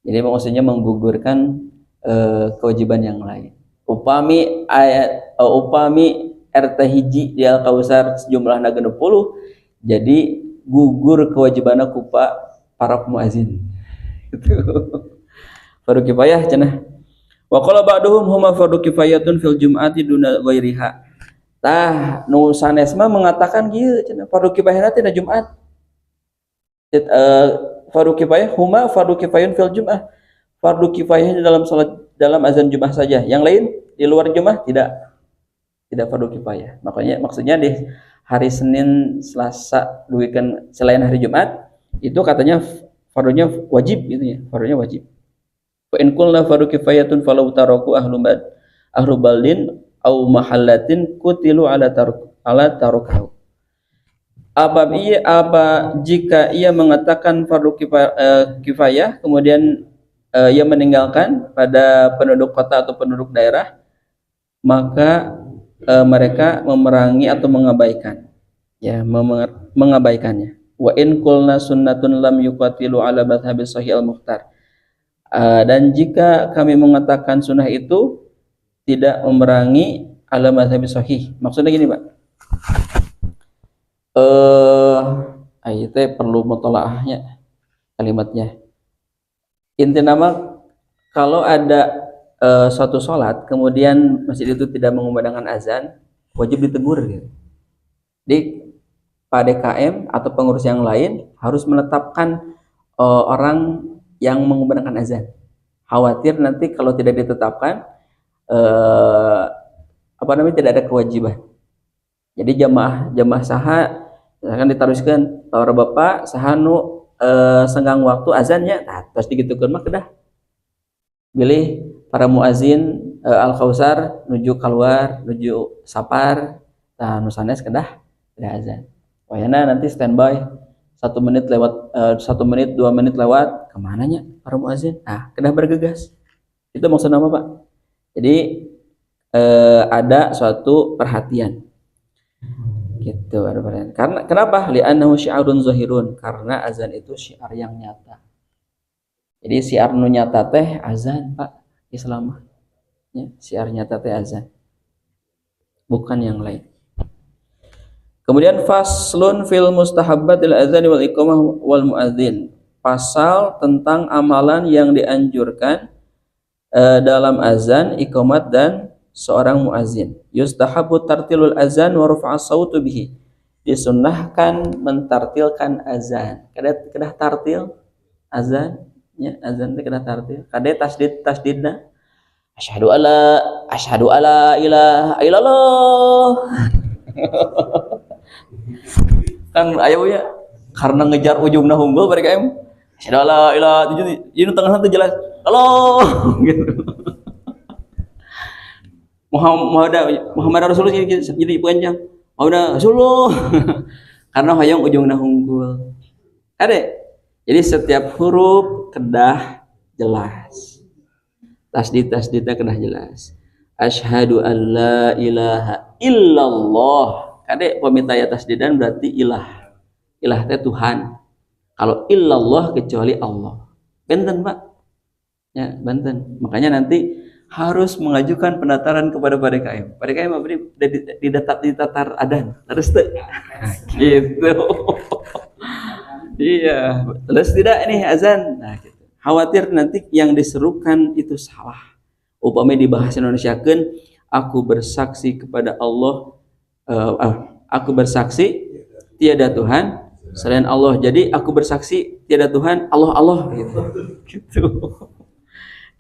Jadi maksudnya menggugurkan kewajiban yang lain. Upami RT hiji di Al-Kautsar jumlahna 60, jadi gugur kewajibanna ku para muazin. Gitu. Fardu kifayah cenah. Wa qala ba'duhum huma fardu kifayatun fil jum'ati duna ghairiha. Tah nu sanes mah mengatakan kieu cenah fardu kifayahna tina Jumat. Fardu kifayah huma fardu kifayun fil jum'ah. Fardu kifayah dalam salat dalam azan Jumat saja. Yang lain di luar Jumat tidak fardu kifayah. Makanya maksudnya di hari Senin, Selasa, weekend selain hari Jumat itu katanya fardunya wajib gitu ya, fardunya wajib. Wa in qulna fardu kifayatun falau taraku ahlu baldin au mahallatin kutilu ala tarukahu. Apa jika ia mengatakan fardu kifayah kemudian ia meninggalkan pada penduduk kota atau penduduk daerah, maka mereka memerangi atau mengabaikan, ya, mengabaikannya. Wa in qulna sunnatun lam yuqatilu ala madhhabis sahih al-mukhtar. Dan jika kami mengatakan sunnah itu tidak memerangi ala madhhabis sahih, maksudnya gini Pak, itu perlu mutolaahnya kalimatnya. Inti nama kalau ada suatu sholat kemudian masjid itu tidak mengumandangkan azan, wajib ditegur gitu. Di PDKM atau pengurus yang lain harus menetapkan orang yang mengumandangkan azan. Khawatir nanti kalau tidak ditetapkan tidak ada kewajiban. Jadi jamaah saha akan ditaruhkan para bapak sahanu senggang waktu azannya, terus digitukeun mah kedah pilih para muazin Al-Kautsar nuju keluar nuju sapar nu sanes kedah azan. Wayana nanti standby 1 menit lewat 1 menit 2 menit lewat kemana nya para muazin, kedah bergegas. Itu maksudnya apa Pak? Jadi ada suatu perhatian gitu, ada perhatian. Karena kenapa? Li'annahu syi'arun zahirun, karena azan itu syiar yang nyata. Jadi syiar nu nyata teh azan Pak Islam. Ya, syiar nyata teh azan. Bukan yang lain. Kemudian faslun fil mustahabbatil adzan wal iqamah wal muadzin. Pasal tentang amalan yang dianjurkan dalam azan, iqamat dan seorang muazin. Yustahabu tartilul azan wa rafa'as sautu bihi. Disunnahkan mentartilkan azan. Kedah tartil azan, ya, azan teh kedah tartil. Kade tasdidna asyhadu alla ilaha illallah. Kan ayo ya karena ngejar ujungna hunggul mereka asyhadu alla ilaha illallah tengah teh jelas Allah gitu. Muhammad Rasulullah jadi panjang. Muhammad Rasulullah. karena hoyong ujungna hungkul. Ade. Jadi setiap huruf kedah jelas. Tasdid-tasdidnya kedah jelas. Asyhadu an la ilaha illallah. Kade pemitaya tasdidan berarti ilah. Ilah teh Tuhan. Kalau illallah kecuali Allah. Benten, Pak. Ya, benten. Makanya nanti harus mengajukan pendaftaran kepada PDKM. PDKM apa ditatar adan. Terus tuh. Gitu. Iya, terus tidak nih azan. Nah, gitu. Khawatir nanti yang diserukan itu salah. Upamanya dibahas Indonesiakeun, aku bersaksi kepada Allah, aku bersaksi tiada Tuhan selain Allah. Jadi aku bersaksi tiada Tuhan, Allah gitu. Gitu.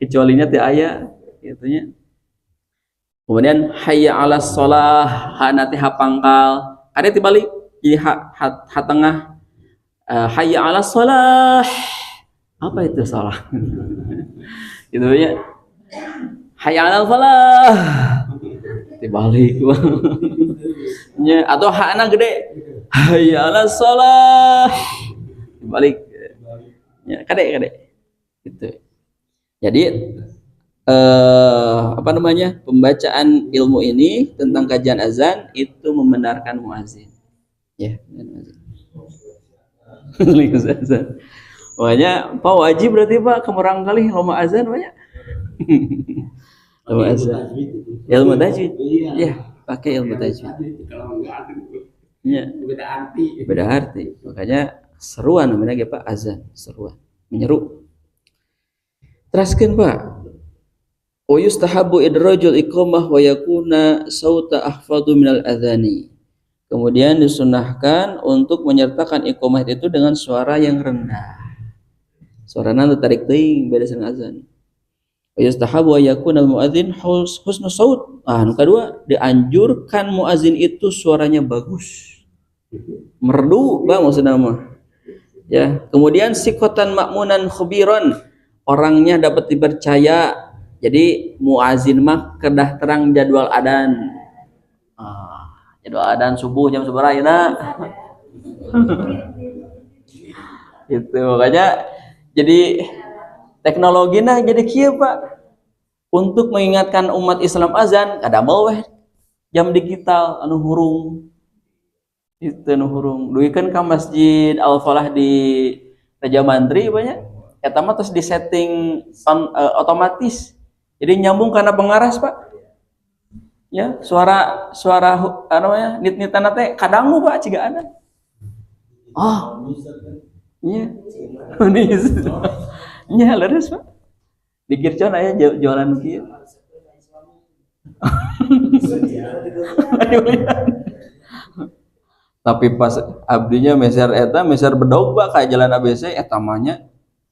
Kecualinya teu aya gitunya. Kemudian hayya 'alas shalah, hana teh hapangkal. Ada tibalik jadi ha tengah. Hayya 'alas shalah. Apa itu salah? Gitu ya. Hayya 'alal falah. Dibalik. Ya, atau hakna gede. Hayya 'alas shalah. Dibalik. Ya, kade. Gitu. Jadi apa namanya? Pembacaan ilmu ini tentang kajian azan itu membenarkan muazin. Ya, muazin. Azan. Pokoknya Pak wajib berarti Pak kemurang kali lomba azan banyak. Lomba azan. Ilmu tajwid. Iya, pakai ilmu tajwid. Iya. Beda arti. Makanya seruan namanya Pak azan, seruan, menyeru. Teruskan Pak. Wa yustahabu idrajul iqamah wa yakuna sauta ahfadu minal adhani. Kemudian disunahkan untuk menyertakan iqamah itu dengan suara yang rendah. Suarana tarik teuing beda dengan azan. Wa yustahabu wa yakuna al-muadzin husnus saut. Anu kedua, dianjurkan muazin itu suaranya bagus. Merdu Bang maksudnya mah. Ya, kemudian sikotan makmunan khabiran, orangnya dapat dipercaya. Jadi muazin mah kedah terang jadwal adan. Jadwal adan subuh jam sabaraha ayeuna. Itu makanya jadi teknologi nah jadi kieu Pak. Untuk mengingatkan umat Islam azan kadamel weh jam digital anu hurung. Itu anu hurung. Duikeun ka Masjid Al-Falah di Raja Mantri banyak. Eta mah terus disetting otomatis. Jadi nyambung karena pengaras Pak. Ya, suara namanya nit-nitan teh kadangu Pak ciga ada. Oh. Iya. Nya leres Pak. Di Gircon aya jualan kieu. Tapi pas abdinya meser bedog Pak kayak jalan ABC eta mah nya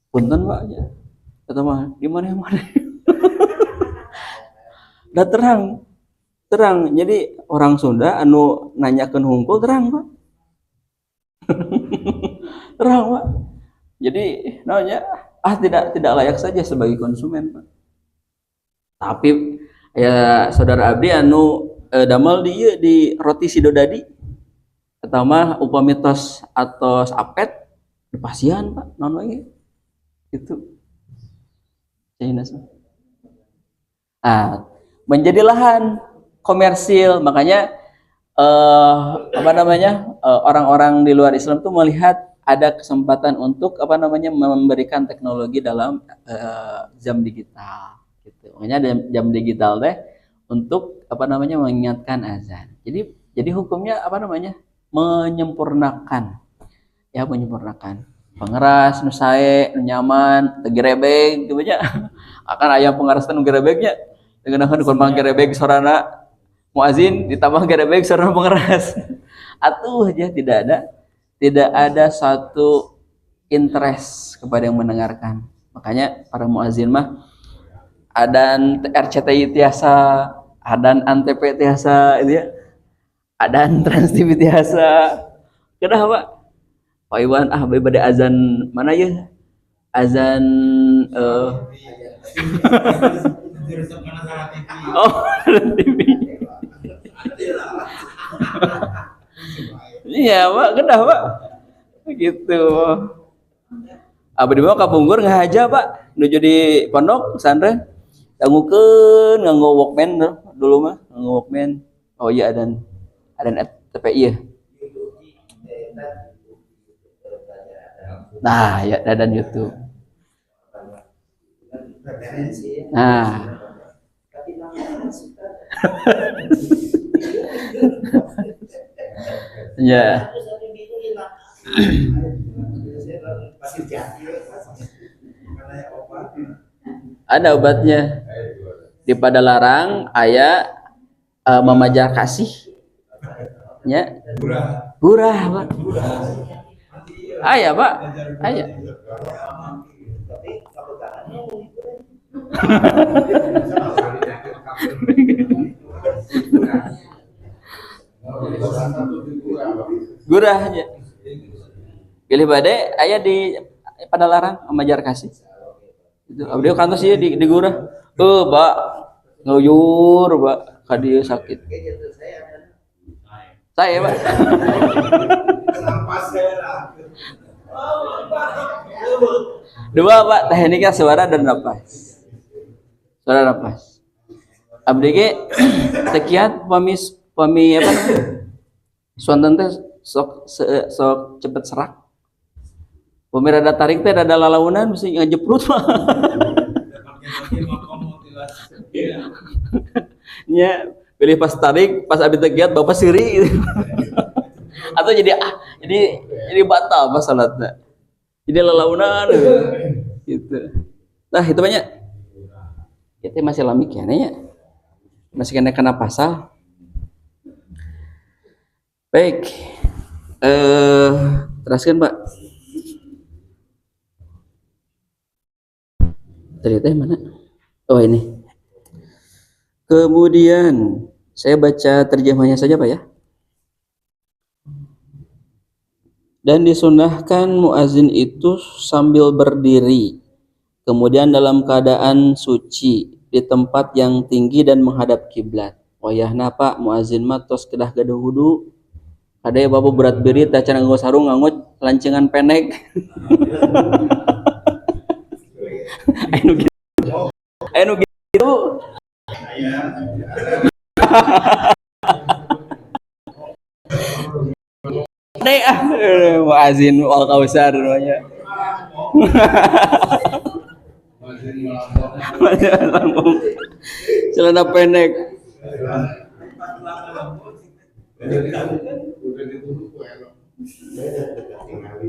punten Pak nya. Eta mah di mana yang mana? Da terang jadi orang Sunda anu nanyakeun hungkul terang Pak. Terang Pak. Jadi namanya tidak layak saja sebagai konsumen Pak. Tapi ya saudara abdi anu damel di roti sidodadi atau mah upami tos atau apet di pasian Pak naon lagi itu Cina menjadi lahan komersil, makanya orang-orang di luar Islam tuh melihat ada kesempatan untuk memberikan teknologi dalam jam digital gitu. Makanya ada jam digital teh untuk mengingatkan azan. Jadi hukumnya menyempurnakan pengeras nu sae nu nyaman teu gerebeg gitu nya. Akan aya pengeras nu gerebegnya dengan kon manggerebeg sorana muazin ditambah gerebeg sorana pengeras. Atuh aja tidak ada satu interest kepada yang mendengarkan. Makanya para muazin mah adan RCTI tiasa, adan Antv tiasa itu ya. Adan Trans TV tiasa. Kedah Pak. Pak Iwan beda azan mana ya? Azan TV. Iya Pak, kedah Pak. Gitu. Abdi mah kapungkur ngahaja Pak. Nuju di pondok pesantren. Dangukeun nganggo Walkman dulu mah, nganggo Walkman. Oh iya ada TPI ya. Nah, ya dan YouTube. Nah. Ya. Ada obatnya. Di Padalarang aya memajar kasih. Ya. Gurah, Pak. Aya, Pak. Aya. Gurahnya. Pilih bade aya di Padalarang memajar kasih. Itu abdi kantos ieu di gurah. Pak. Nguyur, Pak. Ka dieu sakit. Saya, Pak. Dua, Pak, tekniknya suara dan napas. Suara napas. Abdi ge tekiat pami apa namanya? Swanten teh sok cepet serak. Pami rada tarik teh rada lalaunan mesti ngajeprut mah. Nya pilih pas tarik, pas abdi tekiat bapak siri gitu. Atau jadi batal pas salatna. Jadi lalaunan gitu. Nah, itu banyak. Kita masih lamik ya nya. Masih kena pasal. Baik. Teruskan, Pak. Cerita mana? Oh, ini. Kemudian saya baca terjemahnya saja, Pak ya. Dan disunahkan muazin itu sambil berdiri, kemudian dalam keadaan suci di tempat yang tinggi dan menghadap kiblat. Wayahna Pak muazin mah tos kedah gaduh wudu. Ada ya bapak berat beri teh can nganggo sarung nganggo lancengan pendek. Anu gitu. Deh muazin wal kausar namanya. Celana pendek.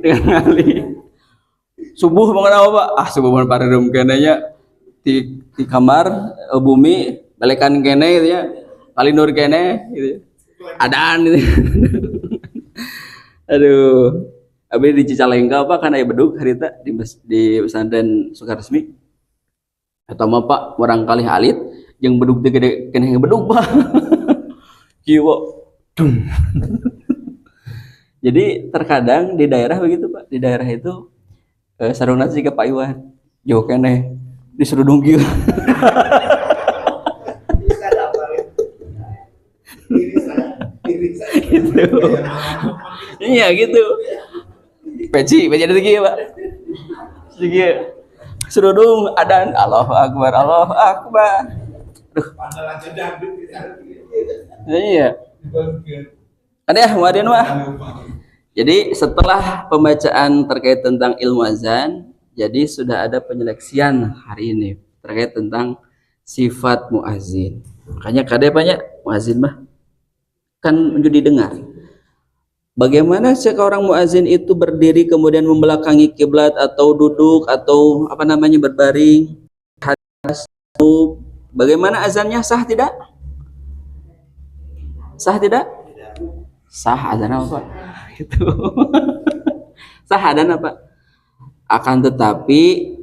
Tingali. Subuh mengenal Pak. Subuh mun paredem kene nya di kamar bumi balekan kene gitu ya. Kali nur kene gitu. Adaan gitu. Aduh. Abi di Cicalengka Pak kan aya bedug harita di pesantren Sukaresmi. Eta mah Pak urang kali alit jeung bedug teh gede keneh bedug Pak. Kieu Jadi terkadang di daerah begitu Pak, di daerah itu sarungna juga Pak Iwan, jauh keneh diserudung kieu. Gitu. Iya gitu. Peci ada lagi Pak. Lagi serudung adan Allahu Akbar, Allahu Akbar. Duh. Iya. Ada ya Muadin Wah. Jadi setelah pembacaan terkait tentang ilmu azan, jadi sudah ada penyeleksian hari ini terkait tentang sifat muazin. Makanya kade banyak muazin mah kan menjadi dengar. Bagaimana seorang muazin itu berdiri kemudian membelakangi kiblat atau duduk atau apa namanya berbaring, bagaimana azannya sah tidak? Sah tidak? Sah azan apa? Itu. Sah azan apa? Akan tetapi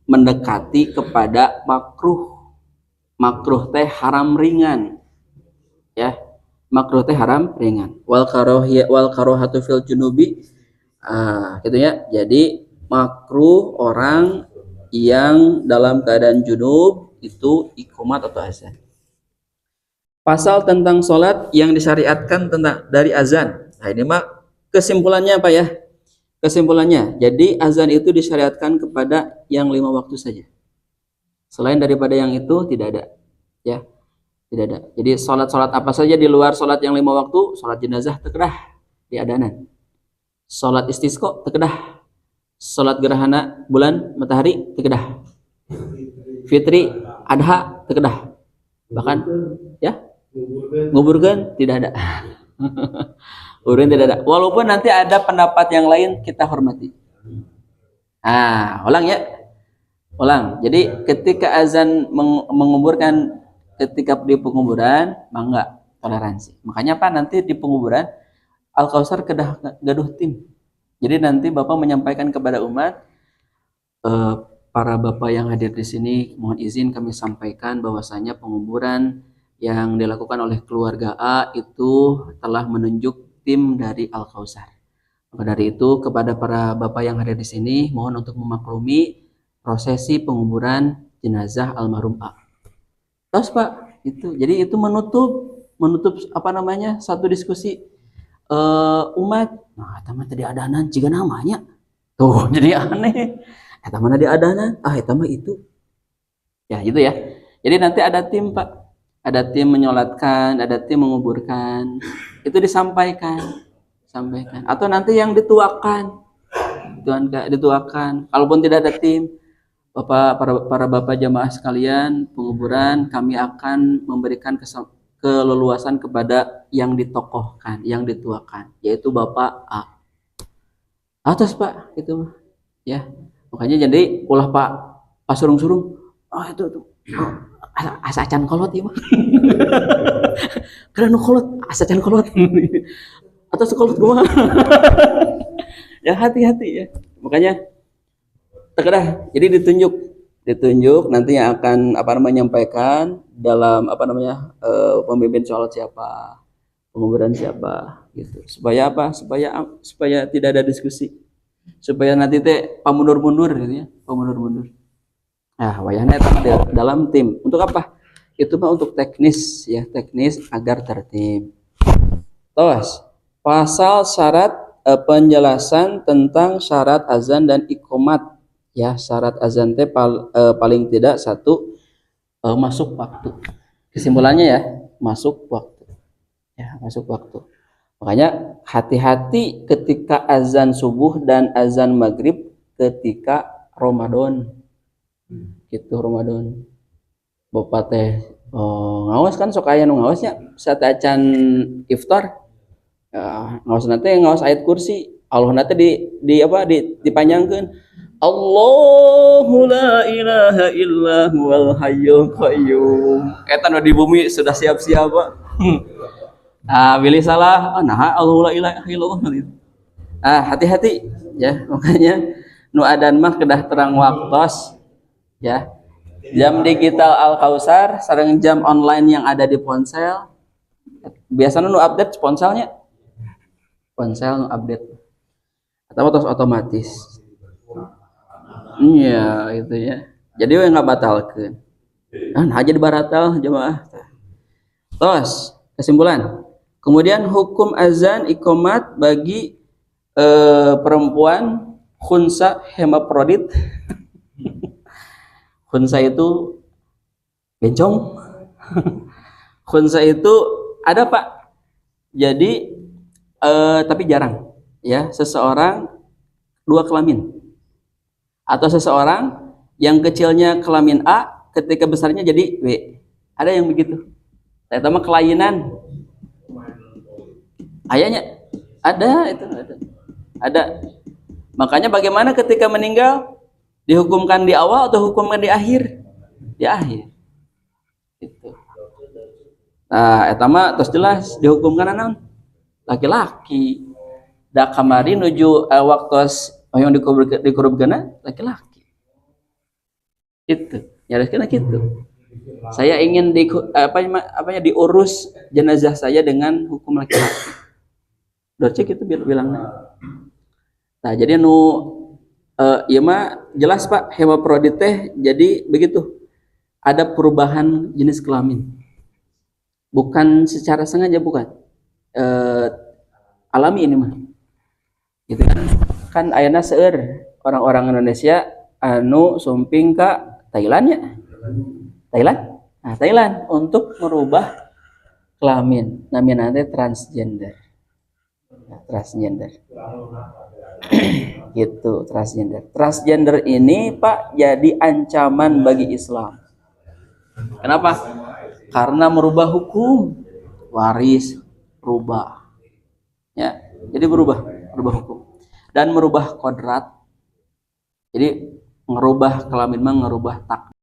mendekati kepada makruh. Makruh teh haram ringan. Ya. Makruh teh haram ringan. Wal karohatu fil junubi. Gitu ya. Jadi makruh orang yang dalam keadaan junub itu iqomat atau azan. Pasal tentang sholat yang disyariatkan tentang dari azan. Nah ini mah kesimpulannya apa ya? Kesimpulannya, jadi azan itu disyariatkan kepada yang 5 waktu saja. Selain daripada yang itu tidak ada, ya, tidak ada. Jadi sholat apa saja di luar sholat yang 5 waktu, sholat jenazah tekedah di adanan, sholat istisqa tekedah, sholat gerhana bulan matahari tekedah, fitri adha tekedah, bahkan ya nguburkan tidak ada. Nguburkan tidak ada. Walaupun nanti ada pendapat yang lain kita hormati. Ulang ya. Ulang. Jadi ketika azan menguburkan ketika di penguburan, mangga toleransi. Makanya apa? Nanti di penguburan Al-Kausar kedah gaduh tim. Jadi nanti Bapak menyampaikan kepada umat, para Bapak yang hadir di sini, mohon izin kami sampaikan bahwasanya penguburan yang dilakukan oleh keluarga A itu telah menunjuk tim dari Al-Kausar. Maka dari itu kepada para Bapak yang hadir di sini, mohon untuk memaklumi prosesi penguburan jenazah almarhum A. Terus Pak, itu jadi itu menutup apa namanya satu diskusi umat. Nah, teman tadi adanan jika namanya tuh jadi aneh. Mana di adanan, mah itu. Ya gitu ya. Jadi nanti ada tim Pak, ada tim menyolatkan, ada tim menguburkan. Itu disampaikan. Atau nanti yang dituakan. Kalaupun tidak ada tim, para Bapak jamaah sekalian, penguburan kami akan memberikan keleluasan kepada yang ditokohkan, yang dituakan, yaitu Bapak A. Atas Pak, itu ya. Makanya jadi ulah Pak surung-surung. Itu asa acan kolot ieu mah. Karena kolot asa acan kolot. Atau sekolot gua. Ya hati-hati ya. Makanya terkedah. Jadi ditunjuk nanti yang akan menyampaikan dalam pemimpin sholat siapa, penguburan siapa gitu. Supaya apa? Supaya tidak ada diskusi. Supaya nanti teh pamundur-mundur gitu ya, pamundur-mundur. Wayahna eta dalam tim. Untuk apa? Itu mah untuk teknis ya, teknis agar tertib. Terus pasal syarat penjelasan tentang syarat azan dan iqomat ya. Syarat azan teh paling tidak satu masuk waktu. Kesimpulannya ya, masuk waktu. Ya, masuk waktu. Makanya hati-hati ketika azan subuh dan azan maghrib ketika Ramadan. Gitu Ramadan. Bapak teh ngawas kan sok aya nu ngawasnya saat acan iftar. Ngawas nanti ngawas ayat kursi. Allah nanti dipanjangkeun. Allahu la ilaha illa huwal hayyul qayyum. Eta nu di bumi sudah siap-siap, Pak. Pilih salah, Allahu la ilaha illallah. Hati-hati ya, makanya nu adan mah kedah terang waktos ya. Jam digital Al-Kausar sareng jam online yang ada di ponsel. Biasanya nu update ponselnya. Ponsel nu update. Atau terus otomatis. Iya, itu ya. Jadi we enggak batalkeun. Aja dibaratal jemaah. Terus kesimpulan. Kemudian hukum azan iqomat bagi perempuan khunsa hemaprodit. Khunsa itu bencong. Khunsa itu ada Pak. Jadi tapi jarang ya, seseorang 2 kelamin atau seseorang yang kecilnya kelamin A ketika besarnya jadi W. Ada yang begitu. Saya tahu kelainan. Ayahnya ada itu ada. Makanya bagaimana ketika meninggal dihukumkan di awal atau hukumkan di akhir? Di akhir. Itu. Eta mah terus jelas dihukumkan naon? Laki-laki. Da kamari nuju waktos yang dikurubkeun laki-laki. Itu. Nyariskeun kitu. Saya ingin diurus jenazah saya dengan hukum laki-laki. Dorce itu bilangnya. Nah, jadi ieu mah jelas Pak, hemaprodit teh jadi begitu. Ada perubahan jenis kelamin. Bukan secara sengaja, bukan. Alami ini mah. kan ayeuna seueur orang-orang Indonesia anu sumping ka Thailand ya. Thailand. Nah, Thailand untuk merubah kelamin, namanya nanti transgender. Nah, transgender. Gitu, transgender. Transgender ini Pak jadi ancaman bagi Islam. Kenapa? Karena merubah hukum waris, rubah. Ya, jadi berubah hukum dan merubah kodrat. Jadi ngerubah kelamin mah ngerubah tak